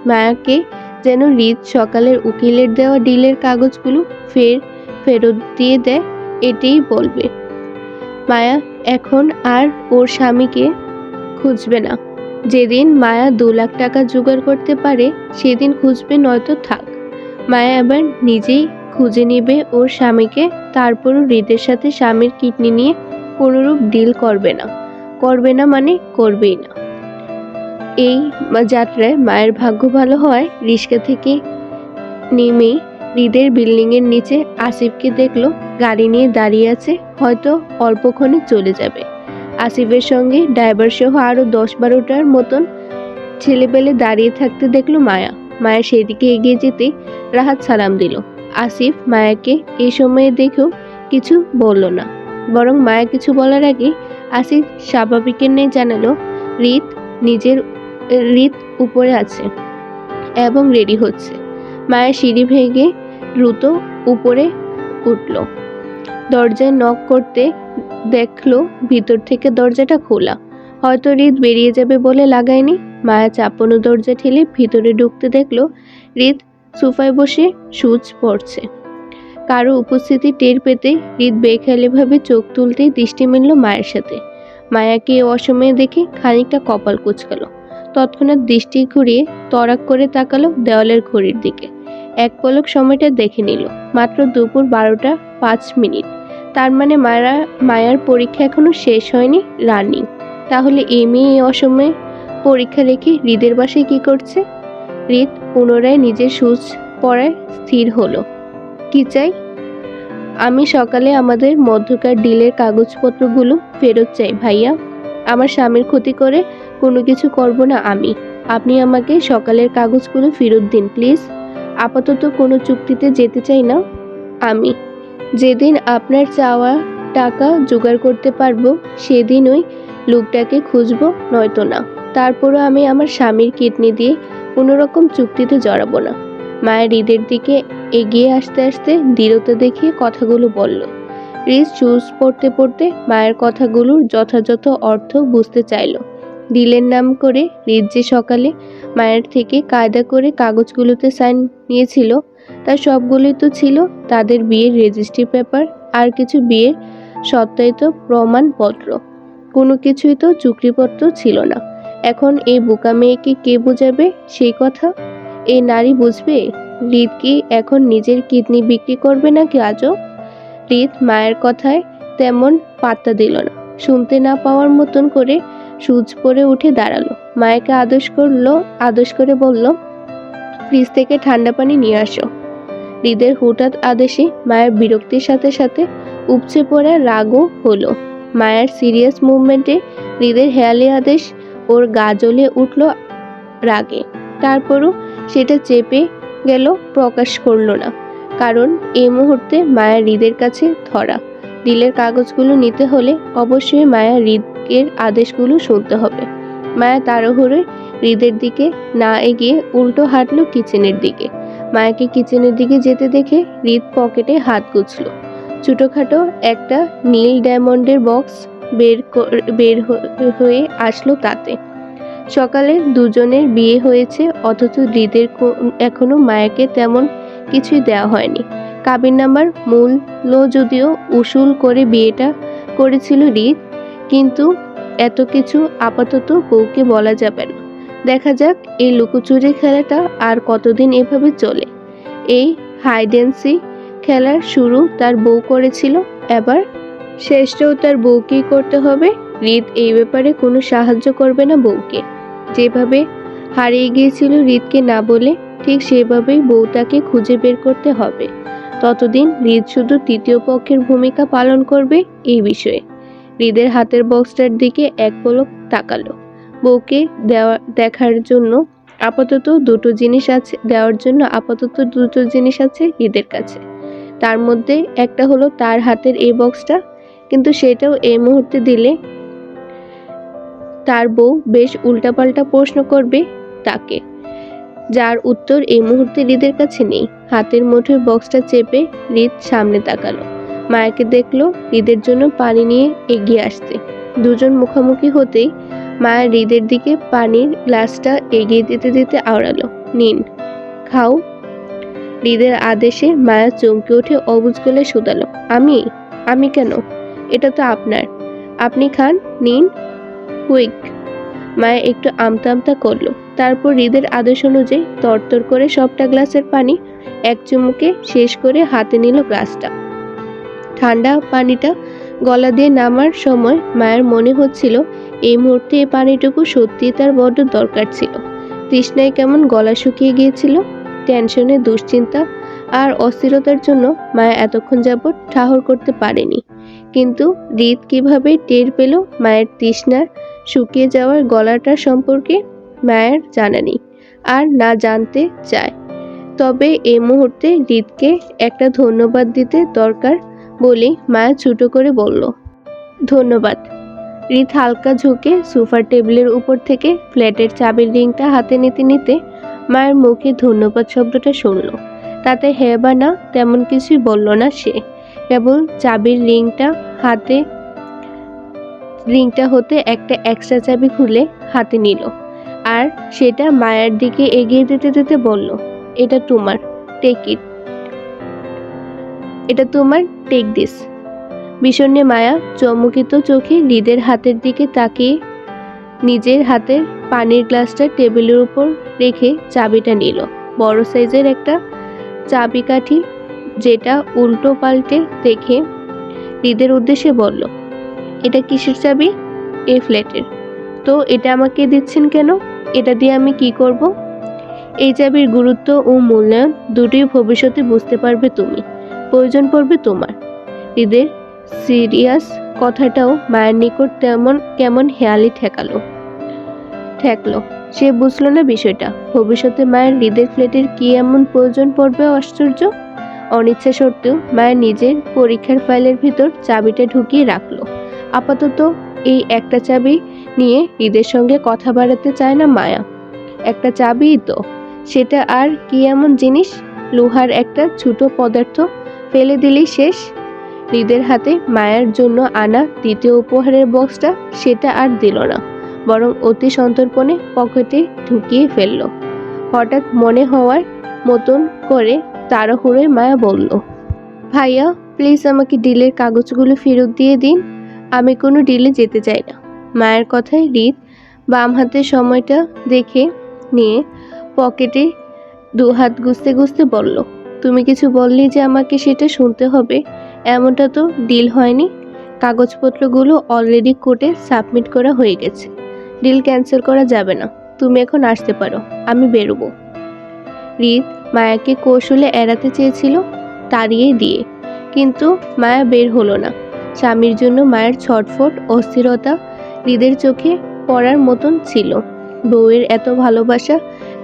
মায়াকে যেন হৃদ সকালের উকিলের দেওয়া ডিলের কাগজগুলো ফেরত দিয়ে দেয়, এটাই বলবে। মায়া এখন আর ওর স্বামীকে খুঁজবে না। যেদিন মায়া 2 লাখ টাকা জোগাড় করতে পারে সেদিন খুঁজবে, নয়তো থাক। মায়া এবার নিজেই খুঁজে নিবে ওর স্বামীকে। তারপরও হৃদের সাথে স্বামীর কিডনি নিয়ে কোনোরূপ ডিল করবে না মানে করবেই না। এই যাত্রায় মায়ের ভাগ্য ভালো হয় রিস্কা থেকে নেমে হৃদের বিল্ডিং এর নিচে আসিফকে দেখলো গাড়ি নিয়ে দাঁড়িয়ে আছে, হয়তো অল্পক্ষণে চলে যাবে। আসিফের সঙ্গে ড্রাইভার সহ আরো 10-12টার মতন ছেলেপেলে দাঁড়িয়ে থাকতে দেখলো মায়া। মায়া সেদিকে এগিয়ে যেতে রাহাত সালাম দিল। আসিফ মায়াকে এই সময়ে দেখেও কিছু বলল না, বরং মায়া কিছু বলার আগে আসিফ স্বাভাবিকের ন্যায় জানালো হৃদ উপরে আছে এবং রেডি হচ্ছে। মায়া সিঁড়ি ভেঙে দ্রুত উপরে উঠল। দরজায় নক করতে দেখলো ভিতর থেকে দরজাটা খোলা। হয়তো হৃদ বেরিয়ে যাবে বলে লাগায়নি। মায়া চাপানো দরজা ঠেলে ভিতরে ঢুকতে দেখলো হৃদ সোফায় বসে সুচ পড়ছে। কারো উপস্থিতি টের পেতে হৃদ বেখেয়ালিভাবে চোখ তুলতেই দৃষ্টি মিলল মায়ের সাথে। মায়াকে অসময়ে দেখে খানিকটা কপাল কুঁচকালো। তৎক্ষণাৎ দৃষ্টি ঘুরিয়ে তড়াক করে তাকালো দেওয়ালের ঘড়ির দিকে। এক পলক সময়টা দেখে নিল, মাত্র দুপুর 12টা 5 মিনিট। তার মানে মায়ার পরীক্ষা এখনো শেষ হয়নি, রানিং। তাহলে এই মেয়ে এই অসময়ে পরীক্ষা রেখে হৃদের বাসায় কি করছে? হৃদ পুনরায় নিজের সুচ পড়ায় স্থির হলো। কি চাই? আমি সকালে আমাদের মধ্যকার ডিলের কাগজপত্রগুলো ফেরত চাই ভাইয়া। আমার স্বামীর ক্ষতি করে কোনো কিছু করব না আমি। আপনি আমাকে সকালের কাগজগুলো ফেরত দিন প্লিজ। আপাতত কোনো চুক্তিতে যেতে চাই না আমি। যেদিন আপনার চাওয়া টাকা জোগাড় করতে পারবো সেদিন ওই লোকটাকে খুঁজবো, নয়তো না। তারপরও আমি আমার স্বামীর কিডনি দিয়ে কোনো রকম চুক্তিতে জড়াবো না। মায়ের হৃদের দিকে এগিয়ে আসতে আসতে দৃঢ়তা দেখিয়ে কথাগুলো বলল। হৃদ চুজ পড়তে পড়তে মায়ের কথাগুলোর যথাযথ অর্থ বুঝতে চাইল। ডিলের নাম করে হৃদ যে সকালে মায়ের থেকে কায়দা করে কাগজগুলোতে সাইন নিয়েছিল তার সবগুলোই তো ছিল তাদের বিয়ের রেজিস্ট্রি পেপার আর কিছু বিয়ের সত্যায়িত প্রমাণপত্র। কোনো কিছুই তো চুক্তিপত্র ছিল না। এখন এই বোকা মেয়েকে কে বোঝাবে সেই কথা? এই নারী বুঝবে? হৃদ কি এখন নিজের কিডনি বিক্রি করবে নাকি আজও? হৃদ মায়ের কথায় তেমন পাত্তা দিল না। শুনতে না পাওয়ার মতন করে সুচ পরে উঠে দাঁড়ালো। মায়াকে আদেশ করে বলল, ফ্রিজ থেকে ঠান্ডা পানি নিয়ে আসো। হৃদের হঠাৎ আদেশে মায়ের বিরক্তির সাথে সাথে উপচে পড়া রাগও হলো। মায়ের সিরিয়াস মুভমেন্টে হৃদের হেয়ালি আদেশ ওর গা জ্বলে উঠল রাগে। তারপরও সেটা চেপে গেল, প্রকাশ করলো না। কারণ এই মুহূর্তে মায়া হৃদের কাছে ধরা। ডিলের কাগজগুলো নিতে হলে অবশ্যই মায়া হৃদের আদেশগুলো শুনতে হবে। মায়া তাড়াহুড়োয় হৃদের দিকে না এগিয়ে উল্টো হাঁটলো কিচেনের দিকে। মায়াকে কিচেনের দিকে যেতে দেখে হৃদ পকেটে হাত গুছল। ছোটখাটো একটা নীল ডায়মন্ডের বক্স বের হয়ে আসলো তাতে। সকালে দুজনের বিয়ে হয়েছে অথচ হৃদের এখনো মায়াকে তেমন কিছুই দেওয়া হয়নি। কাবিন নামার মূল্য যদিও উসুল করে বিয়েটা করেছিল হৃদ, কিন্তু এত কিছু আপাতত বউকে বলা যাবে না। দেখা যাক এই লুকোচুরি খেলাটা আর কতদিন এভাবে চলে। এই হাইডেন্সি খেলার শুরু তার বউ করেছিল, এবার শেষটাও তার বউকেই করতে হবে। হৃদ এই ব্যাপারে কোনো সাহায্য করবে না বউকে। যেভাবে হারিয়ে গিয়েছিল হৃদকে না বলে, ঠিক সেভাবেই বউটাকে খুঁজে বের করতে হবে। ততদিন হৃদ শুধু তৃতীয় পক্ষের ভূমিকা পালন করবে এই বিষয়ে। হৃদের হাতের বক্সটার দিকে এক পলক তাকালো। বউকে দেওয়ার জন্য আপাতত দুটো জিনিস আছে হৃদের কাছে। তার মধ্যে একটা হলো তার হাতের এই বক্সটা, কিন্তু সেটাও এই মুহূর্তে দিলে তার বউ বেশ উল্টাপাল্টা প্রশ্ন করবে তাকে, যার উত্তর এই মুহূর্তে হৃদের কাছে নেই। হাতের মুঠোয় বক্সটা চেপে হৃদ সামনে তাকালো। মায়াকে দেখলো হৃদের জন্য পানি নিয়ে এগিয়ে আসতে। দুজন মুখোমুখি হতেই মায়া হৃদের দিকে পানির গ্লাসটা এগিয়ে দিতে দিতে আওড়ালো, নিন, খাও। হৃদের আদেশে মায়া চমকে উঠে অবুঝ গলায় শুধালো, আমি কেন? এটা তো আপনার, আপনি খান, নিন, কুইক। মায়া একটু আমতা আমতা করলো। তারপর হৃদের আদেশ অনুযায়ী তরতর করে সবটা গ্লাসের পানি এক চুমুকে শেষ করে হাতে নিল গ্লাসটা। ঠান্ডা পানিটা গলা দিয়ে নামার সময় মায়ের মনে হচ্ছিল এই মুহূর্তে এই পানিটুকু সত্যিই তার বড্ড দরকার ছিল। তৃষ্ণায় কেমন গলা শুকিয়ে গিয়েছিল। টেনশনে, দুশ্চিন্তা আর অস্থিরতার জন্য মায়া এতক্ষণ যাবৎ ঠাহর করতে পারেনি। কিন্তু হৃদ কিভাবে টের পেল মায়ের তৃষ্ণার শুকিয়ে যাওয়ার গলাটার সম্পর্কে? মায়ের জানা নেই, আর না জানতে চায়। তবে এই মুহূর্তে হৃদকে একটা ধন্যবাদ দিতে দরকার বলেই মায়া ছোট করে বলল, ধন্যবাদ। হৃদ হালকা ঝুঁকে সোফার টেবিলের উপর থেকে ফ্ল্যাটের চাবির রিংটা হাতে নিতে নিতে মায়ের মুখে ধন্যবাদ শব্দটা শুনল। তাতে হ্যাঁ বা না তেমন কিছুই বলল না সে। কেবল চাবির রিংটা হতে একটা এক্সট্রা চাবি খুলে হাতে নিল, আর সেটা মায়ের দিকে এগিয়ে দিতে দিতে বলল, এটা তোমার, টেক দিস। বিষণ্ণে মায়া চমকিত চোখে হৃদের হাতের দিকে তাকিয়ে নিজের হাতের পানির গ্লাসটা টেবিলের উপর রেখে চাবিটা নিল। বড় সাইজের একটা চাবিকাঠি, যেটা উল্টো পাল্টে দেখে হৃদের উদ্দেশ্যে বলল, এটা কিসের চাবি? এই ফ্ল্যাটের। তো এটা আমাকে দিচ্ছেন কেন? এটা দিয়ে আমি কি করব? এই চাবির গুরুত্ব ও মূল্যায়ন দুটোই ভবিষ্যতে বুঝতে পারবে তুমি। প্রয়োজন পড়বে তোমার। হৃদের সিরিয়াস কথাটাও মায়ের নিকট তেমন কেমন হেয়ালি ঠেকলো। সে বুঝলো না বিষয়টা। ভবিষ্যতে মায়ের হৃদের ফ্ল্যাটের কি এমন প্রয়োজন পড়বে আশ্চর্য। অনিচ্ছা সত্ত্বেও মায়ের নিজের পরীক্ষার ফাইলের ভিতর চাবিটা ঢুকিয়ে রাখলো। আপাতত এই একটা চাবি নিয়ে হৃদের সঙ্গে কথা বাড়াতে চায় না মায়া। একটা চাবিই তো, সেটা আর কি এমন জিনিস? লোহার একটা ছোট পদার্থ, ফেলে দিলেই শেষ। হৃদের হাতে মায়ের জন্য আনা দ্বিতীয় উপহারের বক্সটা সেটা আর দিল না, বরং অতি সন্তর্পণে পকেটে ঢুকিয়ে ফেলল। হঠাৎ মনে হওয়ার মতন করে তাড়াহুড়োয় মায়া বলল, ভাইয়া প্লিজ আমাকে ডিলের কাগজগুলো ফেরত দিয়ে দিন। আমি কোনো ডিলে যেতে চাই না। মায়ের কথায় হৃদ বাম হাতের সময়টা দেখে নিয়ে পকেটে দুহাত গুছতে গুছতে বলল, তুমি কিছু বললেই যে আমাকে সেটা শুনতে হবে এমনটা তো ডিল হয়নি। কাগজপত্রগুলো অলরেডি কোর্টে সাবমিট করা হয়ে গেছে। ডিল ক্যান্সেল করা যাবে না। তুমি এখন আসতে পারো, আমি বেরোবো। হৃদ মায়াকে কৌশলে এড়াতে চেয়েছিল তাড়িয়ে দিয়ে, কিন্তু মায়া বের হলো না। স্বামীর জন্য মায়ের ছটফট অস্থিরতা হৃদের চোখে পড়ার মতন ছিল। বউয়ের এত ভালোবাসা,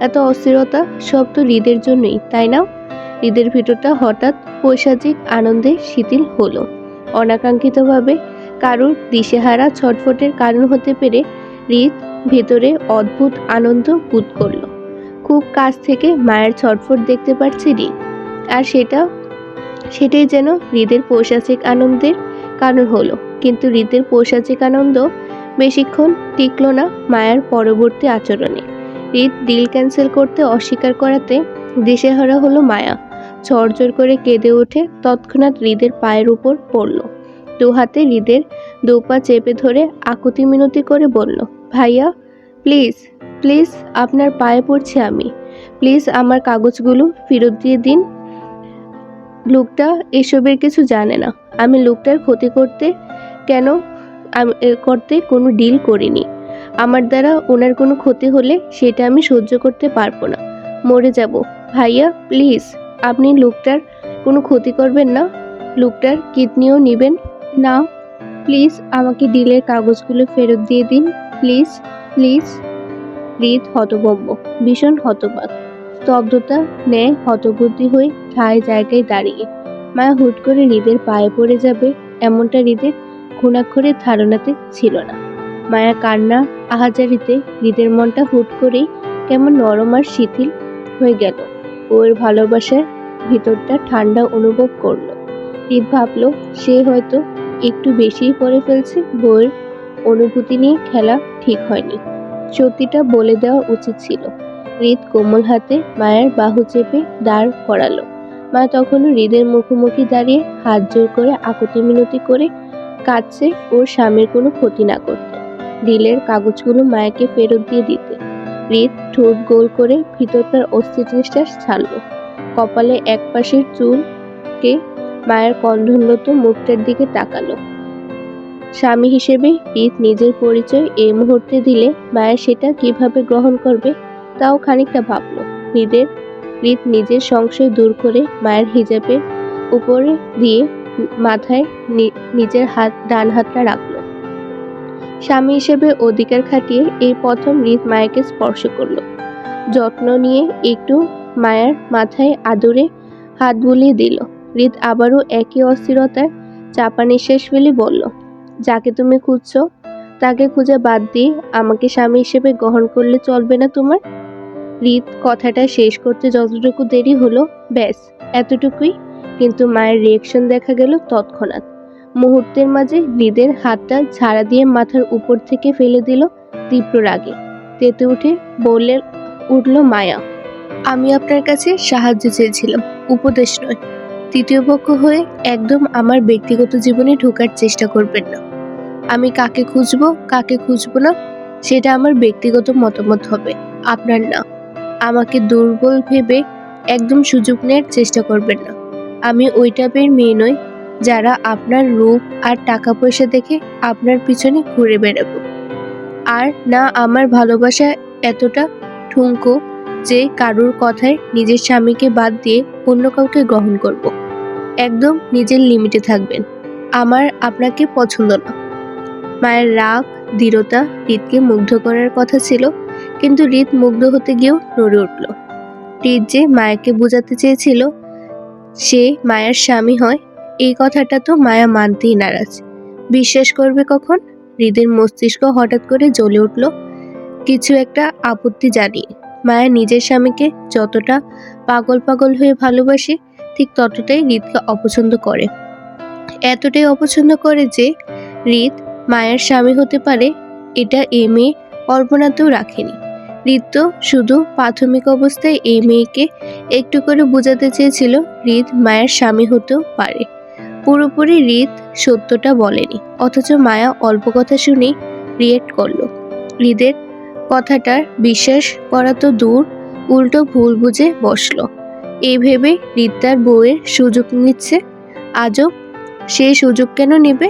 এত অস্থিরতা সব তো হৃদের জন্যই, তাই না? হৃদের ভিতরটা হঠাৎ পৈশাচিক আনন্দে শিথিল হলো। অনাকাঙ্ক্ষিতভাবে কারুর দিশেহারা ছটফটের কারণ হতে পেরে হৃদ ভেতরে অদ্ভুত আনন্দ বোধ করল। খুব কাছ থেকে মায়ের ছটফট দেখতে পারছে হৃদ, আর সেটাই যেন হৃদের পৈশাচিক আনন্দের কারণ হলো। কিন্তু হৃদের পৈশাচিক আনন্দ বেশিক্ষণ টিকল না মায়ের পরবর্তী আচরণে। হৃদ ডিল ক্যান্সেল করতে অস্বীকার করাতে দিশেহারা হলো মায়া। ঝরঝর করে কেঁদে উঠে তৎক্ষণাৎ হৃদের পায়ের উপর পড়ল। দু হাতে হৃদের দুপা চেপে ধরে আকুতি মিনতি করে বলল, ভাইয়া প্লিজ প্লিজ আপনার পায়ে পড়ছি আমি। প্লিজ আমার কাগজগুলো ফেরত দিয়ে দিন। লোকটা এসবের কিছু জানে না। আমি লোকটার ক্ষতি করতে কোনো ডিল করিনি। আমার দ্বারা ওনার কোনো ক্ষতি হলে সেটা আমি সহ্য করতে পারবো না। মরে যাব। ভাইয়া প্লিজ আপনি লোকটার কোনো ক্ষতি করবেন না। লোকটার কিডনিও নেবেন না। প্লিজ আমাকে ডিলের কাগজগুলো ফেরত দিয়ে দিন। Please please. হৃদ হতভম্ব, ভীষণ হতবাক, স্তব্ধতা ন্যায় হতবুদ্ধি হয়ে ঠায় জায়গায় দাঁড়িয়ে। মায়া হুট করে হৃদের পায়ে পড়ে যাবে এমনটা হৃদের ঘুণাক্ষরের ধারণাতে ছিল না। মায়া কান্না আহাজারিতে হৃদের মনটা হুট করেই কেমন নরম আর শিথিল হয়ে গেল। ওর ভালোবাসার ভিতরটা ঠান্ডা অনুভব করলো। হৃদ ভাবল সে হয়তো একটু বেশিই করে ফেলছে। বউয়ের অনুভূতি নিয়ে খেলা ঠিক হয়নি। সত্যিটা বলে দেওয়া উচিত ছিল। হৃদ কোমল হাতে মায়ের বাহু চেপে দাঁড় করালো। মা তখনও হৃদের মুখোমুখি দাঁড়িয়ে হাত জোর করে আকুতি মিনতি করে কাঁদছে ওর স্বামীর কোনো ক্ষতি না করতে, ডিলের কাগজগুলো মায়াকে ফেরত দিয়ে দিতে। হৃদ ঠোঁট গোল করে ভিতরকার অস্থির নিঃশ্বাস ছাড়ল। কপালে এক পাশের চুলকে মায়ের কন্ধনরত মুখটার দিকে তাকালো। স্বামী হিসেবে হৃদ নিজের পরিচয় এই মুহূর্তে দিলে মায়ের সেটা কিভাবে গ্রহণ করবে তাও খানিকটা ভাবল। হৃদ নিজের সংশয় দূর করে মায়ের হিজাবের উপরে দিয়ে মাথায় নিজের ডান হাতটা রাখল। স্বামী হিসেবে অধিকার খাটিয়ে এই প্রথম হৃদ মায়াকে স্পর্শ করলো। যত্ন নিয়ে একটু মায়ের মাথায় আদরে হাত বুলিয়ে দিল। হৃদ আবারও একই অস্থিরতার চাপা নিঃশ্বাস ফেলে বলল, যাকে তুমি খুঁজছো তাকে খুঁজে বাদ দিয়ে আমাকে স্বামী হিসেবে গ্রহণ করলে চলবে না তোমার? হৃদ কথাটা শেষ করতে যতটুকু দেরি হলো ব্যাস এতটুকুই। কিন্তু মায়ের রিয়েকশন দেখা গেল তৎক্ষণাৎ। মুহূর্তের মাঝে হৃদের হাতটা ঝাড়া দিয়ে মাথার উপর থেকে ফেলে দিল তীব্র রাগে। তেতে উঠে বলে উঠল মায়া, আমি আপনার কাছে সাহায্য চেয়েছিলাম, উপদেশ নয়। তৃতীয় পক্ষ হয়ে একদম আমার ব্যক্তিগত জীবনে ঢোকার চেষ্টা করবেন না। আমি কাকে খুঁজবো না সেটা আমার ব্যক্তিগত মতামত হবে, আপনার না। আমাকে দুর্বল ভেবে একদম সুযোগ নেওয়ার চেষ্টা করবেন না। আমি ওই টাইপের মেয়ে নই যারা আপনার রূপ আর টাকা পয়সা দেখে আপনার পিছনে ঘুরে বেড়াবো। আর না আমার ভালোবাসা এতটা ঠুনকো যে কারুর কথায় নিজের স্বামীকে বাদ দিয়ে অন্য কাউকে গ্রহণ করব। একদম নিজের লিমিটে থাকবেন। আমার আপনাকে পছন্দ না। মায়ের রাগ, দৃঢ়তা হৃদকে মুগ্ধ করার কথা ছিল, কিন্তু হৃদ মুগ্ধ হতে গিয়েও নড়ে উঠল। হৃদ যে মায়াকে বোঝাতে চেয়েছিল সে মায়ার স্বামী হয়, এই কথাটা তো মায়া মানতেই নারাজ। বিশ্বাস করবে কখন? হৃদের মস্তিষ্ক হঠাৎ করে জ্বলে উঠল কিছু একটা আপত্তি জানিয়ে। মায়া নিজের স্বামীকে যতটা পাগল পাগল হয়ে ভালোবাসে ঠিক ততটাই হৃদকে অপছন্দ করে। এতটাই অপছন্দ করে যে হৃদ মায়ের স্বামী হতে পারে এটা এই মেয়ে কল্পনাতেও রাখেনি। হৃদ তো শুধু প্রাথমিক অবস্থায় এই মেয়েকে একটু করে বোঝাতে চেয়েছিল হৃদ মায়ের স্বামী হতেও পারে। পুরোপুরি হৃদ সত্যটা বলেনি, অথচ মায়া অল্প কথা শুনেই রিয়েক্ট করলো। হৃদের কথাটার বিশ্বাস করা তো দূর, উল্টো ভুল বুঝে বসলো। এই ভেবে হৃদ তার বউয়ের সুযোগ নিচ্ছে। আজব, সে সুযোগ কেন নেবে?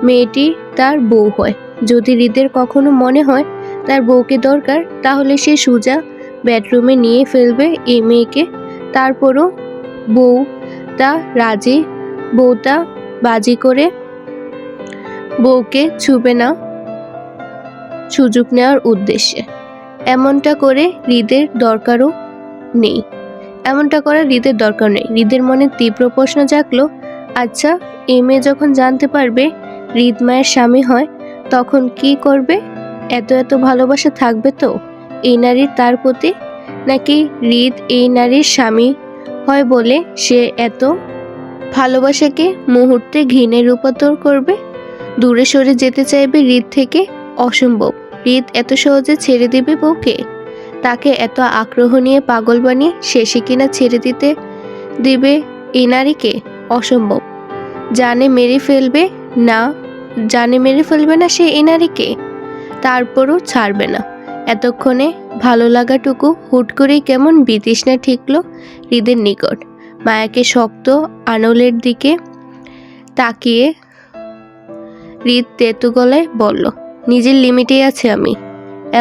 মেয়েটি তার বউ হয়। যদি হৃদের কখনো মনে হয় তার বউকে দরকার, তাহলে সে সোজা বেডরুমে নিয়ে ফেলবে এই মেয়েকে। তারপরও বউটা বাজি করে বউকে ছুবে না সুযোগ নেওয়ার উদ্দেশ্যে। এমনটা করার হৃদের দরকার নেই। হৃদের মনে তীব্র প্রশ্ন জাগলো, আচ্ছা এই মেয়ে যখন জানতে পারবে হৃদ মায়ের স্বামী হয় তখন কি করবে? এত এত ভালোবাসা থাকবে তো এই নারীর তার প্রতি? নাকি হৃদ এই নারীর স্বামী হয় বলে সে এত ভালোবাসাকে মুহূর্তে ঘৃণে রূপান্তর করবে, দূরে সরে যেতে চাইবে হৃদ থেকে? অসম্ভব। হৃদ এত সহজে ছেড়ে দেবে বউকে? তাকে এত আগ্রহ নিয়ে পাগল বানিয়ে শেষে কিনা ছেড়ে দিবে এই নারীকে? অসম্ভব। জানে মেরে ফেলবে না সে এই নারীকে, তারপরও ছাড়বে না। এতক্ষণে ভালো লাগাটুকু হুট করেই কেমন বিতৃষ্ণা ঠেকল হৃদের নিকট। মায়াকে শক্ত আনলের দিকে তাকিয়ে হৃদ তেতু গলায় বলল, নিজের লিমিটেই আছে আমি।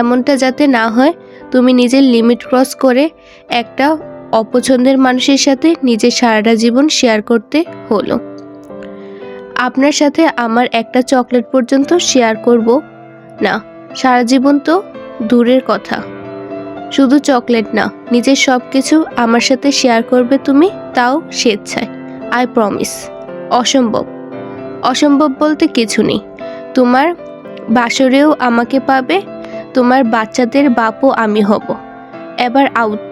এমনটা যাতে না হয় তুমি নিজের লিমিট ক্রস করে একটা অপছন্দের মানুষের সাথে নিজের সারাটা জীবন শেয়ার করতে হলো। আপনার সাথে আমার একটা চকলেট পর্যন্ত শেয়ার করব না। সারা জীবন তো দূরের কথা, শুধু চকলেট না, নিজের সব কিছু আমার সাথে শেয়ার করবে তুমি, তাও স্বেচ্ছায়। I promise. অসম্ভব। অসম্ভব বলতে কিছু নেই। তোমার বাসরেও আমাকে পাবে, তোমার বাচ্চাদের বাপও আমি হব। এবার আউট।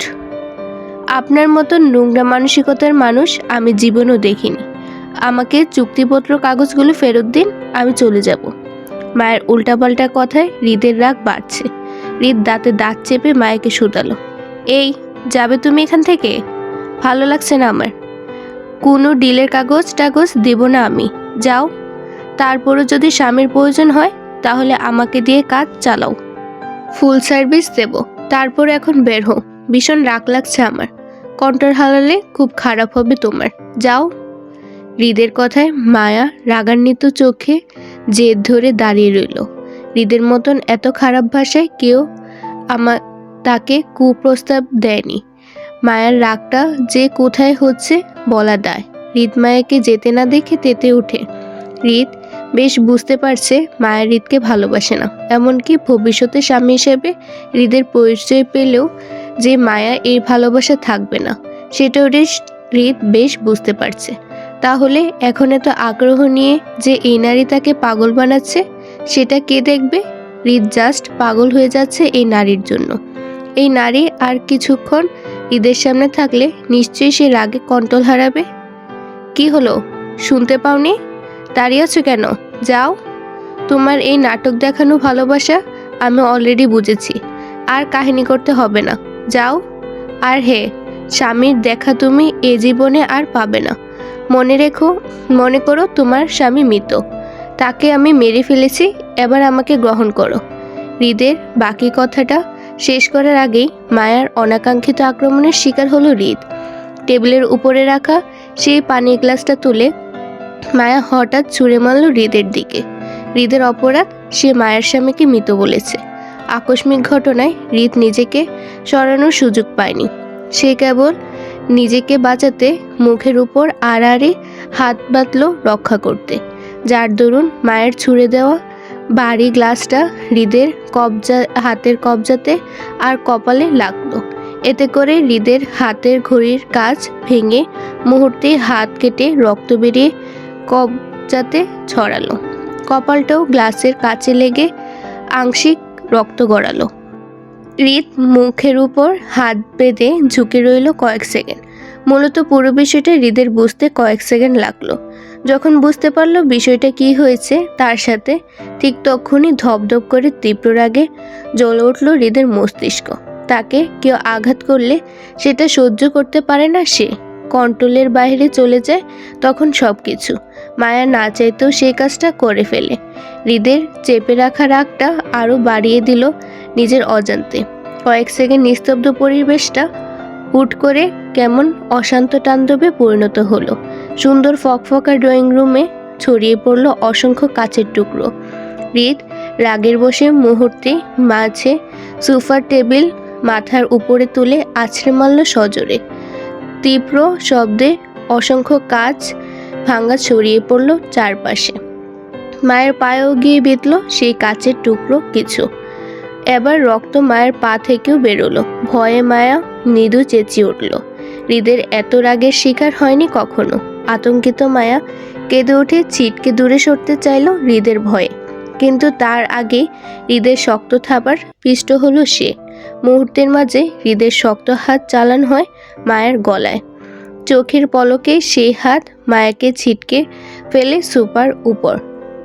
আপনার মতন নোংরা মানসিকতার মানুষ আমি জীবনও দেখিনি। আমাকে চুক্তিপত্র কাগজগুলো ফেরত দিন, আমি চলে যাব। মায়ের উল্টাপাল্টা কথায় হৃদের রাগ বাড়ছে। হৃদ দাঁতে দাঁত চেপে মায়াকে শুধালো, এই যাবে তুমি এখান থেকে? ভালো লাগছে না আমার। কোনো ডিলের কাগজ দেব না আমি। যাও। তারপরও যদি স্বামীর প্রয়োজন হয় তাহলে আমাকে দিয়ে কাজ চালাও, ফুল সার্ভিস দেব। তারপর এখন বের হও। ভীষণ রাগ লাগছে আমার। কণ্ঠর হারালে খুব খারাপ হবে তোমার। যাও। হৃদের কথায় মায়া রাগান্বিত চোখে জেদ ধরে দাঁড়িয়ে রইল। হৃদের মতন এত খারাপ ভাষায় কেউ তাকে কুপ্রস্তাব দেয়নি। মায়ার রাগটা যে কোথায় হচ্ছে বলা দায়। হৃদ মায়াকে যেতে না দেখে তেতে ওঠে। হৃদ বেশ বুঝতে পারছে মায়া হৃদকে ভালোবাসে না, এমনকি ভবিষ্যতে স্বামী হিসেবে হৃদের পরিচয় পেলেও যে মায়া এই ভালোবাসা থাকবে না সেটাও হৃদ বেশ বুঝতে পারছে। তাহলে এখন এত আগ্রহ নিয়ে যে এই নারী তাকে পাগল বানাচ্ছে সেটা কে দেখবে? হৃদ জাস্ট পাগল হয়ে যাচ্ছে এই নারীর জন্য। এই নারী আর কিছুক্ষণ হৃদের সামনে থাকলে নিশ্চয়ই সে রাগে কন্ট্রোল হারাবে। কি হলো, শুনতে পাওনি? দাঁড়িয়ে আছো কেন? যাও। তোমার এই নাটক দেখানো ভালোবাসা আমি অলরেডি বুঝেছি, আর কাহিনী করতে হবে না। যাও। আর হে, স্বামীর দেখা তুমি এ জীবনে আর পাবে না। মনে করো তোমার স্বামী মৃত, তাকে আমি মেরে ফেলেছি, এবার আমাকে গ্রহণ করো। হৃদের বাকি কথাটা শেষ করার আগেই মায়ার অনাকাঙ্ক্ষিত আক্রমণের শিকার হলো হৃদ। টেবিলের উপরে রাখা সেই পানির গ্লাসটা তুলে মায়া হঠাৎ ছুঁড়ে মারল হৃদের দিকে। হৃদের অপরাধ, সে মায়ের স্বামীকে মৃত বলেছে। আকস্মিক ঘটনায় হৃদ নিজেকে সরানোর সুযোগ পায়নি। সে কেবল নিজেকে বাঁচাতে মুখের উপর আড়াআড়ি হাত বাঁধল রক্ষা করতে, যার দরুন মায়ের ছুঁড়ে দেওয়া ভারী গ্লাসটা হৃদের হাতের কবজাতে আর কপালে লাগলো। এতে করে হৃদের হাতের ঘড়ির কাঁচ ভেঙে মুহূর্তেই হাত কেটে রক্ত বেরিয়ে কবজাতে ছড়ালো। কপালটাও গ্লাসের কাছে লেগে আংশিক রক্ত গড়ালো। হৃদ মুখের উপর হাত বেঁধে ঝুঁকে রইল কয়েক সেকেন্ড। মূলত পুরো বিষয়টা হৃদের বুঝতে কয়েক সেকেন্ড লাগলো। যখন বুঝতে পারলো বিষয়টা কি হয়েছে তার সাথে, ঠিক তখনই ধপধপ করে তীব্র রাগে জ্বলে উঠল হৃদের মস্তিষ্ক। তাকে কেউ আঘাত করলে সেটা সহ্য করতে পারে না সে, কন্ট্রোলের বাইরে চলে যায় তখন সব কিছু। মায়া না চাইতেও সেই কাজটা করে ফেলে। হৃদের চেপে রাখা রাগটা আরও বাড়িয়ে দিল নিজের অজান্তে। কয়েক সেকেন্ড নিস্তব্ধ পরিবেশটা হুট করে কেমন অশান্ত তাণ্ডবে পরিণত হলো। সুন্দর ফকফকা ড্রয়িং রুমে ছড়িয়ে পড়ল অসংখ্য কাচের টুকরো। হৃদ রাগের বসে মুহূর্তে মাঝে সোফার টেবিল মাথার উপরে তুলে আছড়ে মারল সজোরে। তীব্র শব্দে অসংখ্য কাঁচ ভাঙা ছড়িয়ে পড়ল চারপাশে। মায়ের পায়েও গিয়ে বিঁধল সেই কাচের টুকরো কিছু। এবার রক্ত মায়ের পা থেকেও বেরোলো। ভয়ে মায়া মৃদু চেঁচিয়ে উঠল। হৃদের এত রাগের শিকার হয়নি কখনো। আতঙ্কিত মায়া কেঁদে উঠে ছিটকে দূরে সরতে চাইল হৃদের ভয়ে, কিন্তু তার আগে হৃদের শক্ত থাবার পিষ্ট হলো সে। মুহূর্তের মাঝে হৃদের শক্ত হাত চালান হয় মায়ের গলায়। চোখের পলকে সেই হাত মায়াকে ছিটকে ফেলে সোফার উপর।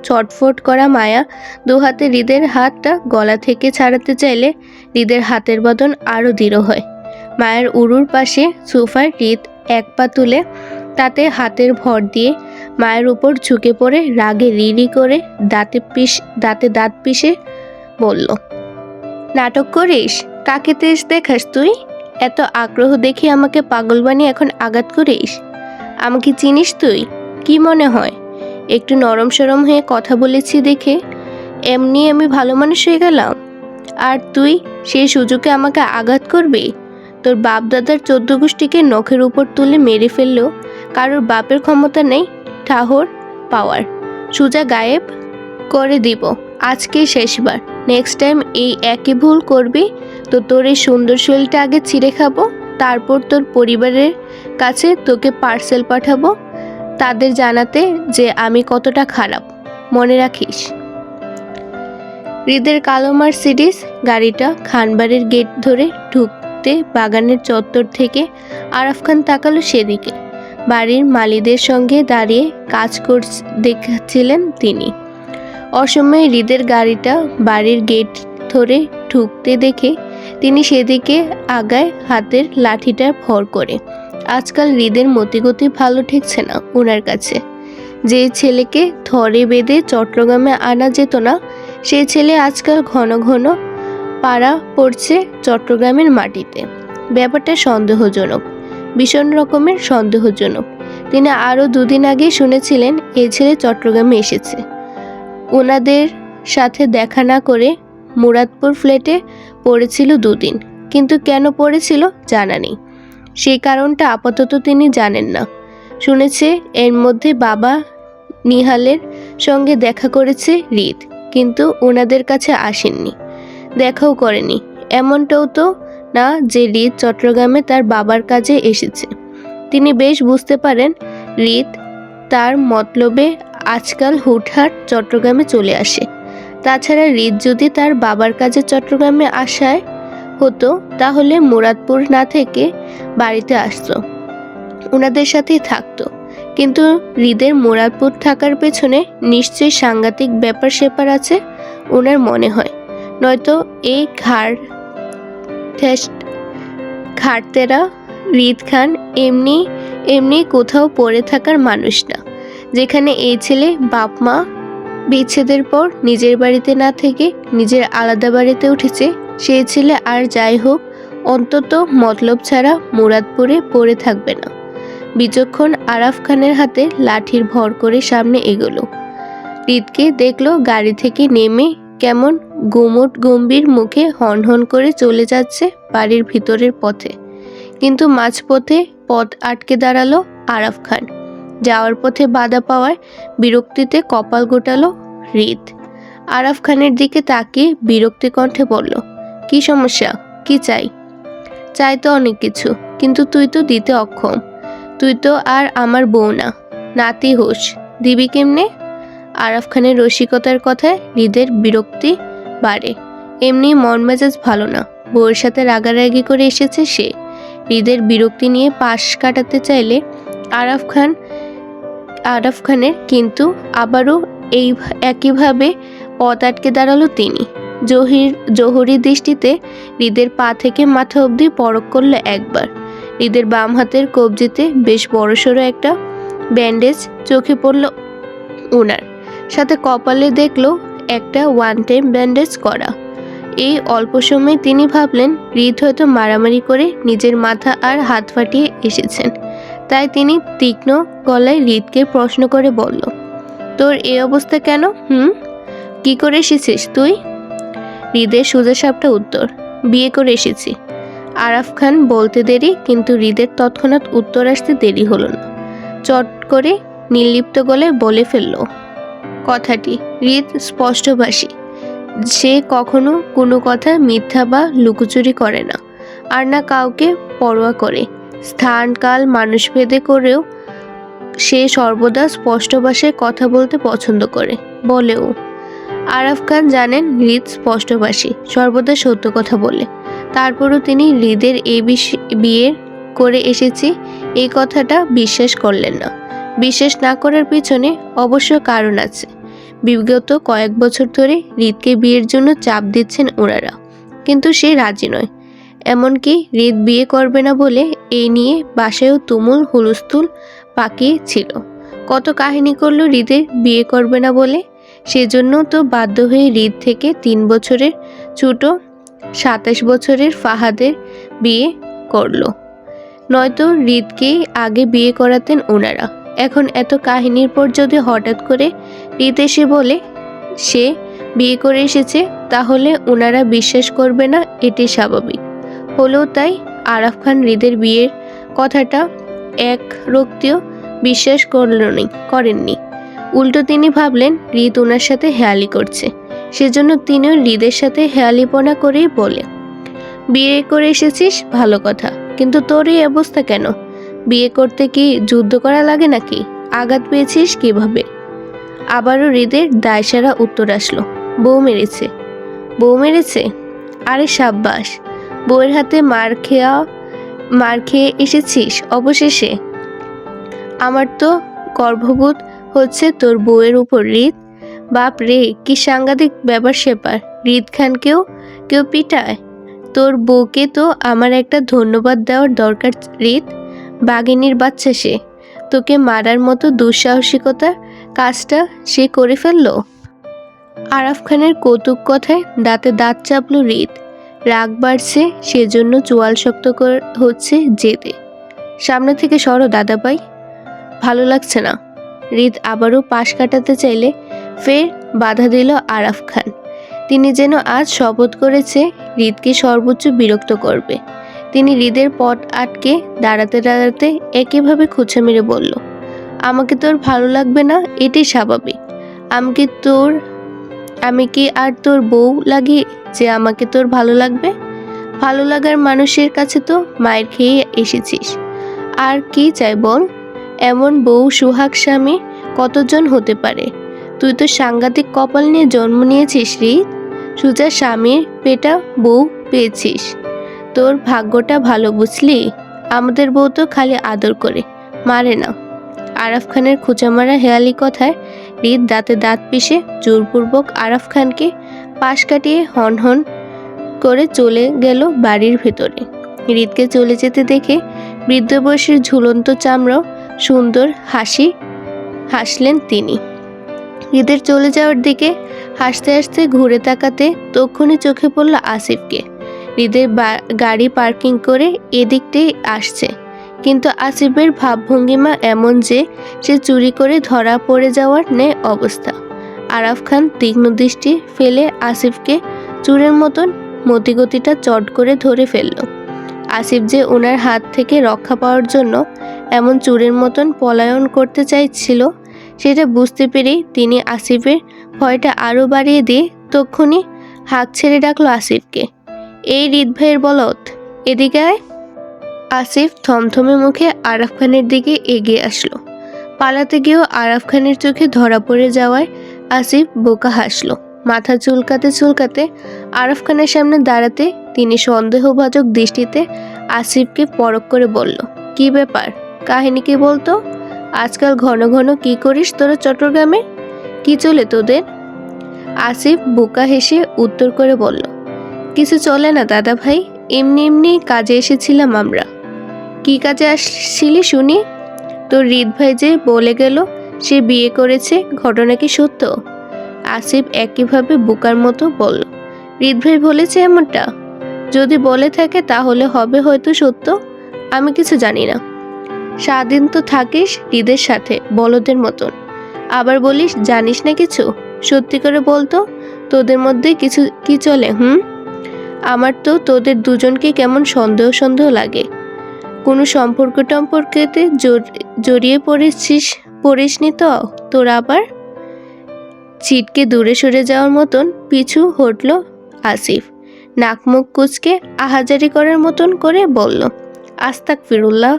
ছটফট করা মায়া দুহাতে হৃদের হাতটা গলা থেকে ছাড়াতে চাইলে হৃদের হাতের বাঁধন আরও দৃঢ় হয়। মায়ের উরুর পাশে সোফার হৃদ এক পা তুলে তাতে হাতের ভর দিয়ে মায়ের উপর ঝুঁকে পড়ে রাগে রিরি করে দাঁতে দাঁত পিষে বলল, নাটক করিস? কাকে তেজ দেখাস তুই? এত আগ্রহ দেখে আমাকে পাগল বানিয়ে এখন আঘাত করিস? আমাকে চিনিস তুই? কি মনে হয় একটু নরম সরম হয়ে কথা বলেছি দেখে এমনি আমি ভালো মানুষ হয়ে গেলাম? আর তুই সেই সুযোগে আমাকে আঘাত করবি? তোর বাপ দাদার 14 গোষ্ঠীকে নখের উপর তুলে মেরে ফেললেও কারোর বাপের ক্ষমতা নেই ঠাহর পাওয়ার। সোজা গায়েব করে দিব আজকে শেষবার। নেক্সট টাইম এই একই ভুল করবি তো তোর এই সুন্দর শরীরটা আগে ছিঁড়ে খাবো, তারপর তোর পরিবারের কাছে তোকে পার্সেল পাঠাবো তাদের জানাতে যে আমি কতটা খারাপ। মনে রাখিস। হৃদের কালো মার্সিডিস গাড়িটা খানবাড়ির গেট ধরে ঢুকতে বাগানের চত্বর থেকে আরাফ খান তাকালো সেদিকে। বাড়ির মালিদের সঙ্গে দাঁড়িয়ে কাজ দেখাচ্ছিলেন তিনি। অসময়ে হৃদের গাড়িটা বাড়ির গেট ধরে ঢুকতে দেখে তিনি সেদিকে আগায় হাতের লাঠিটা ভর করে। আজকাল হৃদের মতিগতি ভালো ঠেকছে না ওনার কাছে। যে ছেলেকে ধরে বেঁধে চট্টগ্রামে আনা যেত না সেই ছেলে আজকাল ঘন ঘন পাড়া পড়ছে চট্টগ্রামের মাটিতে। ব্যাপারটা সন্দেহজনক, ভীষণ রকমের সন্দেহজনক। তিনি আরও 2 দিন আগে শুনেছিলেন এই ছেলে চট্টগ্রামে এসেছে। ওনাদের সাথে দেখা না করে মুরাদপুর ফ্ল্যাটে পড়েছিল 2 দিন, কিন্তু কেন পড়েছিল জানা নেই। সেই কারণটা আপাতত তিনি জানেন না। শুনেছে এর মধ্যে বাবা নিহালের সঙ্গে দেখা করেছে হৃদ, কিন্তু ওনাদের কাছে আসেননি, দেখাও করেনি। এমনটাও তো না যে হৃদ চট্টগ্রামে তার বাবার কাজে এসেছে। তিনি বেশ বুঝতে পারেন হৃদ তার মতলবে আজকাল হুটহাট চট্টগ্রামে চলে আসে। তাছাড়া হৃদ যদি তার বাবার কাজে চট্টগ্রামে আসায় হতো তাহলে মুরাদপুর না থেকে বাড়িতে আসতো, ওনাদের সাথেই থাকতো। কিন্তু হৃদের মুরাদপুর থাকার পেছনে নিশ্চয়ই সাংঘাতিক ব্যাপার স্যাপার আছে ওনার মনে হয়, নয়তো এই ঘাড়তেরা হৃদ খান এমনি কোথাও পড়ে থাকার মানুষ না। যেখানে এই ছেলে বাপ মা বিচ্ছেদের পর নিজের বাড়িতে না থেকে নিজের আলাদা বাড়িতে উঠেছে, সেই ছেলে আর যাই হোক অন্তত মতলব ছাড়া মুরাদপুরে পড়ে থাকবে না। বিচক্ষণ আরাফ খানের হাতে লাঠির ভর করে সামনে এগোলো। হৃদকে দেখলো গাড়ি থেকে নেমে কেমন গুমোট গম্ভীর মুখে হনহন করে চলে যাচ্ছে বাড়ির ভিতরের পথে। কিন্তু মাঝপথে পথ আটকে দাঁড়ালো আরাফ খান। যাওয়ার পথে বাধা পাওয়ায় বিরক্তিতে কপাল গোটালো হৃদ। আরাফ খানের দিকে তাকিয়ে বিরক্তি কণ্ঠে বলল, কি সমস্যা, কি চাই? চাই তো অনেক কিছু, কিন্তু তুই তো দিতে অক্ষম। তুই তো আর আমার বউ না, নাতি হোস, দিবি কেমনে? আরাফ খানের রসিকতার কথায় হৃদের বিরক্তি বাড়ে। এমনি মন মেজাজ ভালো না, বউয়ের সাথে রাগারাগি করে এসেছে সে। হৃদের বিরক্তি নিয়ে পাশ কাটাতে চাইলে আরাফ খানের কিন্তু আবারও এই একইভাবে পথ আটকে দাঁড়ালো তিনি। জহুরি দৃষ্টিতে হৃদের পা থেকে মাথা অবধি পরখ করলো একবার। হৃদের বাম হাতের কবজিতে বেশ বড়সড় একটা ব্যান্ডেজ চোখে পড়ল ওনার। সাথে কপালে দেখলো একটা ওয়ান টাইম ব্যান্ডেজ করা। এই অল্প সময়ে তিনি ভাবলেন হৃদ হয়তো মারামারি করে নিজের মাথা আর হাত ফাটিয়ে এসেছেন। তাই তিনি তীক্ষ্ণ গলায় হৃদকে প্রশ্ন করে বলল, তোর এই অবস্থা কেন? কি করে এসেছিস তুই? হৃদের সোজাসাপটা উত্তর, বিয়ে করে এসেছি। আরাফ খান বলতে দেরি, কিন্তু হৃদের তৎক্ষণাৎ উত্তর আসতে দেরি হলো না। চট করে নির্লিপ্ত গলায় বলে ফেলল কথাটি। হৃদ স্পষ্টভাষী, সে কখনো কোনো কথা মিথ্যা বা লুকোচুরি করে না, আর না কাউকে পরোয়া করে। স্থান কাল মানুষভেদে করেও সে সর্বদা স্পষ্ট ভাষায় কথা বলতে পছন্দ করে, বলেও। আরাফ খান জানেন হৃদ স্পষ্টভাষী, সর্বদা সত্য কথা বলে। তারপরও তিনি হৃদের এই বিয়ে করে এসেছি এই কথাটা বিশ্বাস করলেন না। বিশ্বাস না করার পিছনে অবশ্য কারণ আছে। বিগত কয়েক বছর ধরে হৃদকে বিয়ের জন্য চাপ দিচ্ছেন ওনারা, কিন্তু সে রাজি নয়। এমনকি হৃদ বিয়ে করবে না বলে এই নিয়ে বাসায়ও তুমুল হুলস্থুল পাকিয়েছিল। কত কাহিনী করলো হৃদের বিয়ে করবে না বলে। সেজন্য তো বাধ্য হয়ে হৃদ থেকে 3 বছরের ছোট 27 বছরের ফাহাদের বিয়ে করলো। নয়তো হৃদকেই আগে বিয়ে করাতেন ওনারা। এখন এত কাহিনীর পর যদি হঠাৎ করে হৃদ এসে বলে সে বিয়ে করে এসেছে, তাহলে ওনারা বিশ্বাস করবে না, এটি স্বাভাবিক। হলেও তাই আরাফ খান হৃদের বিয়ের কথাটা এক রক্তিও বিশ্বাস করেননি। উল্টো তিনি ভাবলেন হৃদ ওনার সাথে হেয়ালি করছে। সেজন্য তিনিও হৃদের সাথে হেয়ালিপনা করেই বলে, বিয়ে করে এসেছিস ভালো কথা, কিন্তু তোর এই অবস্থা কেন? বিয়ে করতে কি যুদ্ধ করা লাগে নাকি? আঘাত পেয়েছিস কিভাবে? আবারও হৃদের দায়সারা উত্তর আসলো, বউ মেরেছে। বউ মেরেছে? আরে সাব্বাস, বউয়ের হাতে মার খেয়ে এসেছিস অবশেষে। আমার তো গর্ববোধ হচ্ছে তোর বউয়ের উপর হৃদ। বাপ রে, কি সাংঘাতিক ব্যাপার স্যাপার। হৃদ খানকেও কেউ পিটায়? তোর বউকে তো আমার একটা ধন্যবাদ দেওয়ার দরকার হৃদ। বাঘিনীর বাচ্চা সে, তোকে মারার মতো দুঃসাহসিকতার কাজটা সে করে ফেললো। আরাফ খানের কৌতুক কথায় দাঁতে দাঁত চাপল হৃদ। রাগ বাড়ছে, সেজন্য চোয়াল শক্ত হচ্ছে জেদে। সামনে থেকে সরো দাদাভাই, ভালো লাগছে না। হৃদ আবারও পাশ কাটাতে চাইলে ফের বাধা দিল আরাফ খান। তিনি যেন আজ শপথ করেছে হৃদকে সর্বোচ্চ বিরক্ত করবে। তিনি হৃদের পথ আটকে দাঁড়াতে একইভাবে খোঁচা মেরে বলল, আমাকে তোর ভালো লাগবে না, এটি স্বাভাবিক। আমি কি আর তোর বউ লাগি যে আমাকে তোর ভালো লাগবে? ভালো লাগার মানুষের কাছে তো মায়ের খেয়ে এসেছিস। আর কি চাই বল? এমন বউ সুহাগ স্বামী কতজন হতে পারে? তুই তো সাংঘাতিক কপাল নিয়ে জন্ম নিয়েছিস হৃদ। সুজা স্বামীর পেটা বউ পেয়েছিস। তোর ভাগ্যটা ভালো বুঝলি। আমাদের বউ তো খালি আদর করে, মারে না। আরাফ খানের খোঁচামারা হেয়ালি কথায় হৃদ দাঁতে দাঁত পিষে জোরপূর্বক আরাফ খানকে পাশ কাটিয়ে হনহন করে চলে গেল বাড়ির ভেতরে। হৃদকে চলে যেতে দেখে বৃদ্ধ বয়সের ঝুলন্ত চামড়াও সুন্দর হাসলেন তিনি। হৃদের চলে যাওয়ার দিকে হাসতে হাসতে ঘুরে তাকাতে তক্ষুনি চোখে পড়ল আসিফকে। হৃদের গাড়ি পার্কিং করে এদিকটাই আসছে, কিন্তু আসিফের ভাবভঙ্গিমা এমন যে সে চুরি করে ধরা পড়ে যাওয়ার ন্যায় অবস্থা। আরাফ খান তীক্ষ্ণ দৃষ্টি ফেলে আসিফকে চোরের মতন মতিগতিটা চট করে ধরে ফেলল। আসিফ যে ওনার হাত থেকে রক্ষা পাওয়ার জন্য এমন চোরের মতন পলায়ন করতে চাইছিল সেটা বুঝতে পেরেই তিনি আসিফের ভয়টা আরও বাড়িয়ে দিয়ে তক্ষুনি হাঁক ছেড়ে ডাকলো আসিফকে, এই হৃদ ভাইয়ের বলদ, এদিকে আয়। আসিফ থমথমে মুখে আরাফ খানের দিকে এগিয়ে আসলো। পালাতে গিয়েও আরাফ খানের চোখে ধরা পড়ে যাওয়ায় আসিফ বোকা হাসলো। মাথা চুলকাতে চুলকাতে আরাফ খানের সামনে দাঁড়াতে তিনি সন্দেহভাজক দৃষ্টিতে আসিফকে পরখ করে বলল, কি ব্যাপার, কাহিনী কি বলতো? আজকাল ঘন ঘন কি করিস তোরা চট্টগ্রামে? কি চলে তোদের? আসিফ বোকা হেসে উত্তর করে বলল, কিছু চলে না দাদা ভাই, এমনি এমনি কাজে এসেছিলাম আমরা। কি কাজে আসছিলি শুনি? তোর হৃদ ভাই যে বলে গেল সে বিয়ে করেছে, ঘটনা কি সত্য? আসিফ একইভাবে বোকার মতো বলল, হৃদ ভাই বলেছে এমনটা? যদি বলে থাকে তাহলে হবে হয়তো সত্য, আমি কিছু জানি না। সারাদিন তো থাকিস হৃদের সাথে বলদের মতন, আবার বলিস জানিস না কিছু। সত্যি করে বলতো, তোদের মধ্যে কিছু কি চলে? আমার তো তোদের দুজনকে কেমন সন্দেহ সন্দেহ লাগে। কোনো সম্পর্ক টম্পর্কেতে জড়িয়ে পড়িসনি তো তোর? আবার ছিটকে দূরে সরে যাওয়ার মতন পিছু হটল আসিফ। নাক মুখ কুচকে আহাজারি করার মতন করে বলল, আস্তাগফিরুল্লাহ,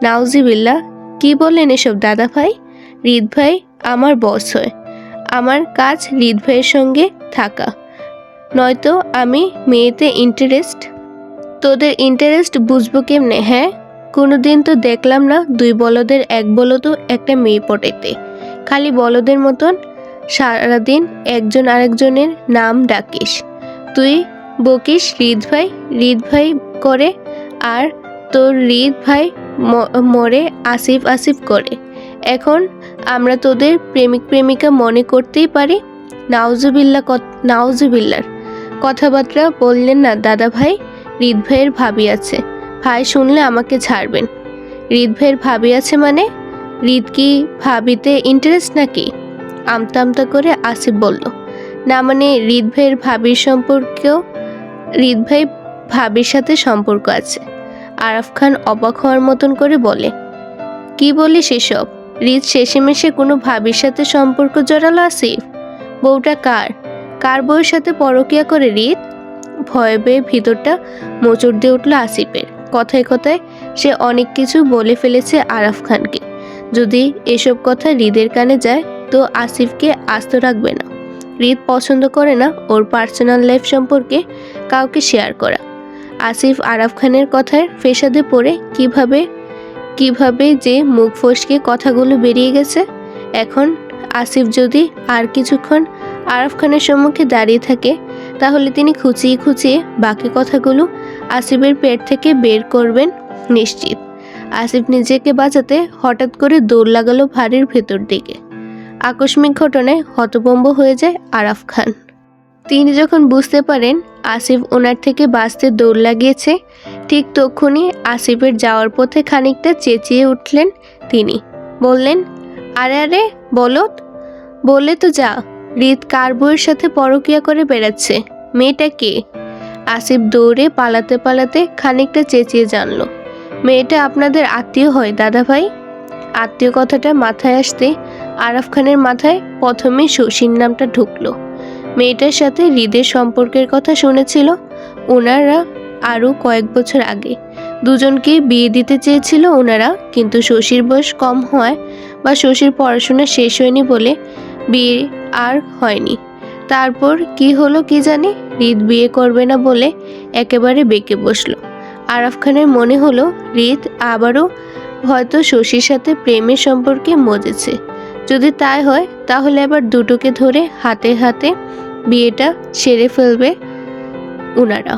নাউজিবিল্লাহ, কি বললেন এসব দাদা ভাই? হৃদ ভাই আমার বস হয়, আমার কাজ হৃদ ভাইয়ের সঙ্গে থাকা, নয়তো আমি মেয়েতে ইন্টারেস্ট। তোদের ইন্টারেস্ট বুঝবো কেমনে? হ্যাঁ, কোনোদিন তো দেখলাম না দুই বলদের এক বলদও একটা মেয়ে পটাইতে। খালি বলদের মতন সারাদিন একজন আরেকজনের নাম ডাকিস। তুই বকিস হৃদ ভাই করে, আর তোর হৃদ ভাই মরে আসিফ আসিফ করে। এখন আমরা তোদের প্রেমিক প্রেমিকা মনে করতেই পারি? নাউজুবিল্লার কথাবার্তা বললেন না দাদা ভাই। হৃদ ভাইয়ের ভাবি আছে, ভাই শুনলে আমাকে ছাড়বেন। হৃদ ভাইয়ের ভাবি আছে মানে? হৃদ কি ভাবিতে ইন্টারেস্ট নাকি? আমতা আমতা করে আসিফ বলল, না মানে হৃদ ভাইয়ের ভাবির সম্পর্কেও হৃদ ভাই ভাবির সাথে সম্পর্ক আছে। আরাফ খান অবাক হওয়ার মতন করে বলে, কি বলিস এসব? হৃদ শেষেমেশে কোনো ভাবির সাথে সম্পর্ক জড়ালো আসিফ? বউটা কার বউয়ের সাথে পরকিয়া করে হৃদ? ভয়ে পেয়ে ভিতরটা মোচড় দিয়ে উঠল আসিফের। কথায় কথায় সে অনেক কিছু বলে ফেলেছে আরাফ খানকে। যদি এসব কথা হৃদের কানে যায় তো আসিফকে আস্ত রাখবে না। হৃদ পছন্দ করে না ওর পার্সোনাল লাইফ সম্পর্কে কাউকে শেয়ার করা। আসিফ আরাফ খানের কথার ফেসাদে পড়ে কিভাবে যে মুখ ফসকে কথাগুলো বেরিয়ে গেছে। এখন আসিফ যদি আর কিছুক্ষণ আরাফ খানের সম্মুখে দাঁড়িয়ে থাকে তাহলে তিনি খুঁচিয়ে খুঁচিয়ে বাকি কথাগুলো আসিফের পেট থেকে বের করবেন নিশ্চিত। আসিফ নিজেকে বাঁচাতে হঠাৎ করে দৌড় লাগালো বাড়ির ভেতর দিকে। আকস্মিক ঘটনায় হতভম্ব হয়ে যায় আরাফ খান। তিনি যখন বুঝতে পারেন আসিফ ওনার থেকে বাঁচতে দৌড় লাগিয়েছে, ঠিক তখনই আসিফের যাওয়ার পথে খানিকটা চেঁচিয়ে উঠলেন তিনি। বললেন, আরে আরে বলত, বলে তো যা, হৃদ কার বউয়ের সাথে পরকিয়া করে বেড়াচ্ছে? মেয়েটা কে? আসিফ দৌড়ে পালাতে পালাতে খানিকটা চেঁচিয়ে জানল, মেয়েটা আপনাদের আত্মীয় হয় দাদা ভাই। আত্মীয় কথাটা মাথায় আসতে আরাফ খানের মাথায় প্রথমে শশীর নামটা ঢুকলো। মেয়েটার সাথে হৃদের সম্পর্কের কথা শুনেছিল ওনারা আরও কয়েক বছর আগে। দুজনকে বিয়ে দিতে চেয়েছিল ওনারা, কিন্তু শশীর বয়স কম হওয়ায় বা শশীর পড়াশোনা শেষ হয়নি বলে বিয়ে আর হয়নি। তারপর কি হলো কি জানি, হৃদ বিয়ে করবে না বলে একেবারে বেঁকে বসলো। আরাফ খানের মনে হলো হৃদ আবারও হয়তো শশীর সাথে প্রেমের সম্পর্কে মজেছে। যদি তাই হয় তাহলে আবার দুটোকে ধরে হাতে হাতে বিয়েটা সেরে ফেলবে ওনারা।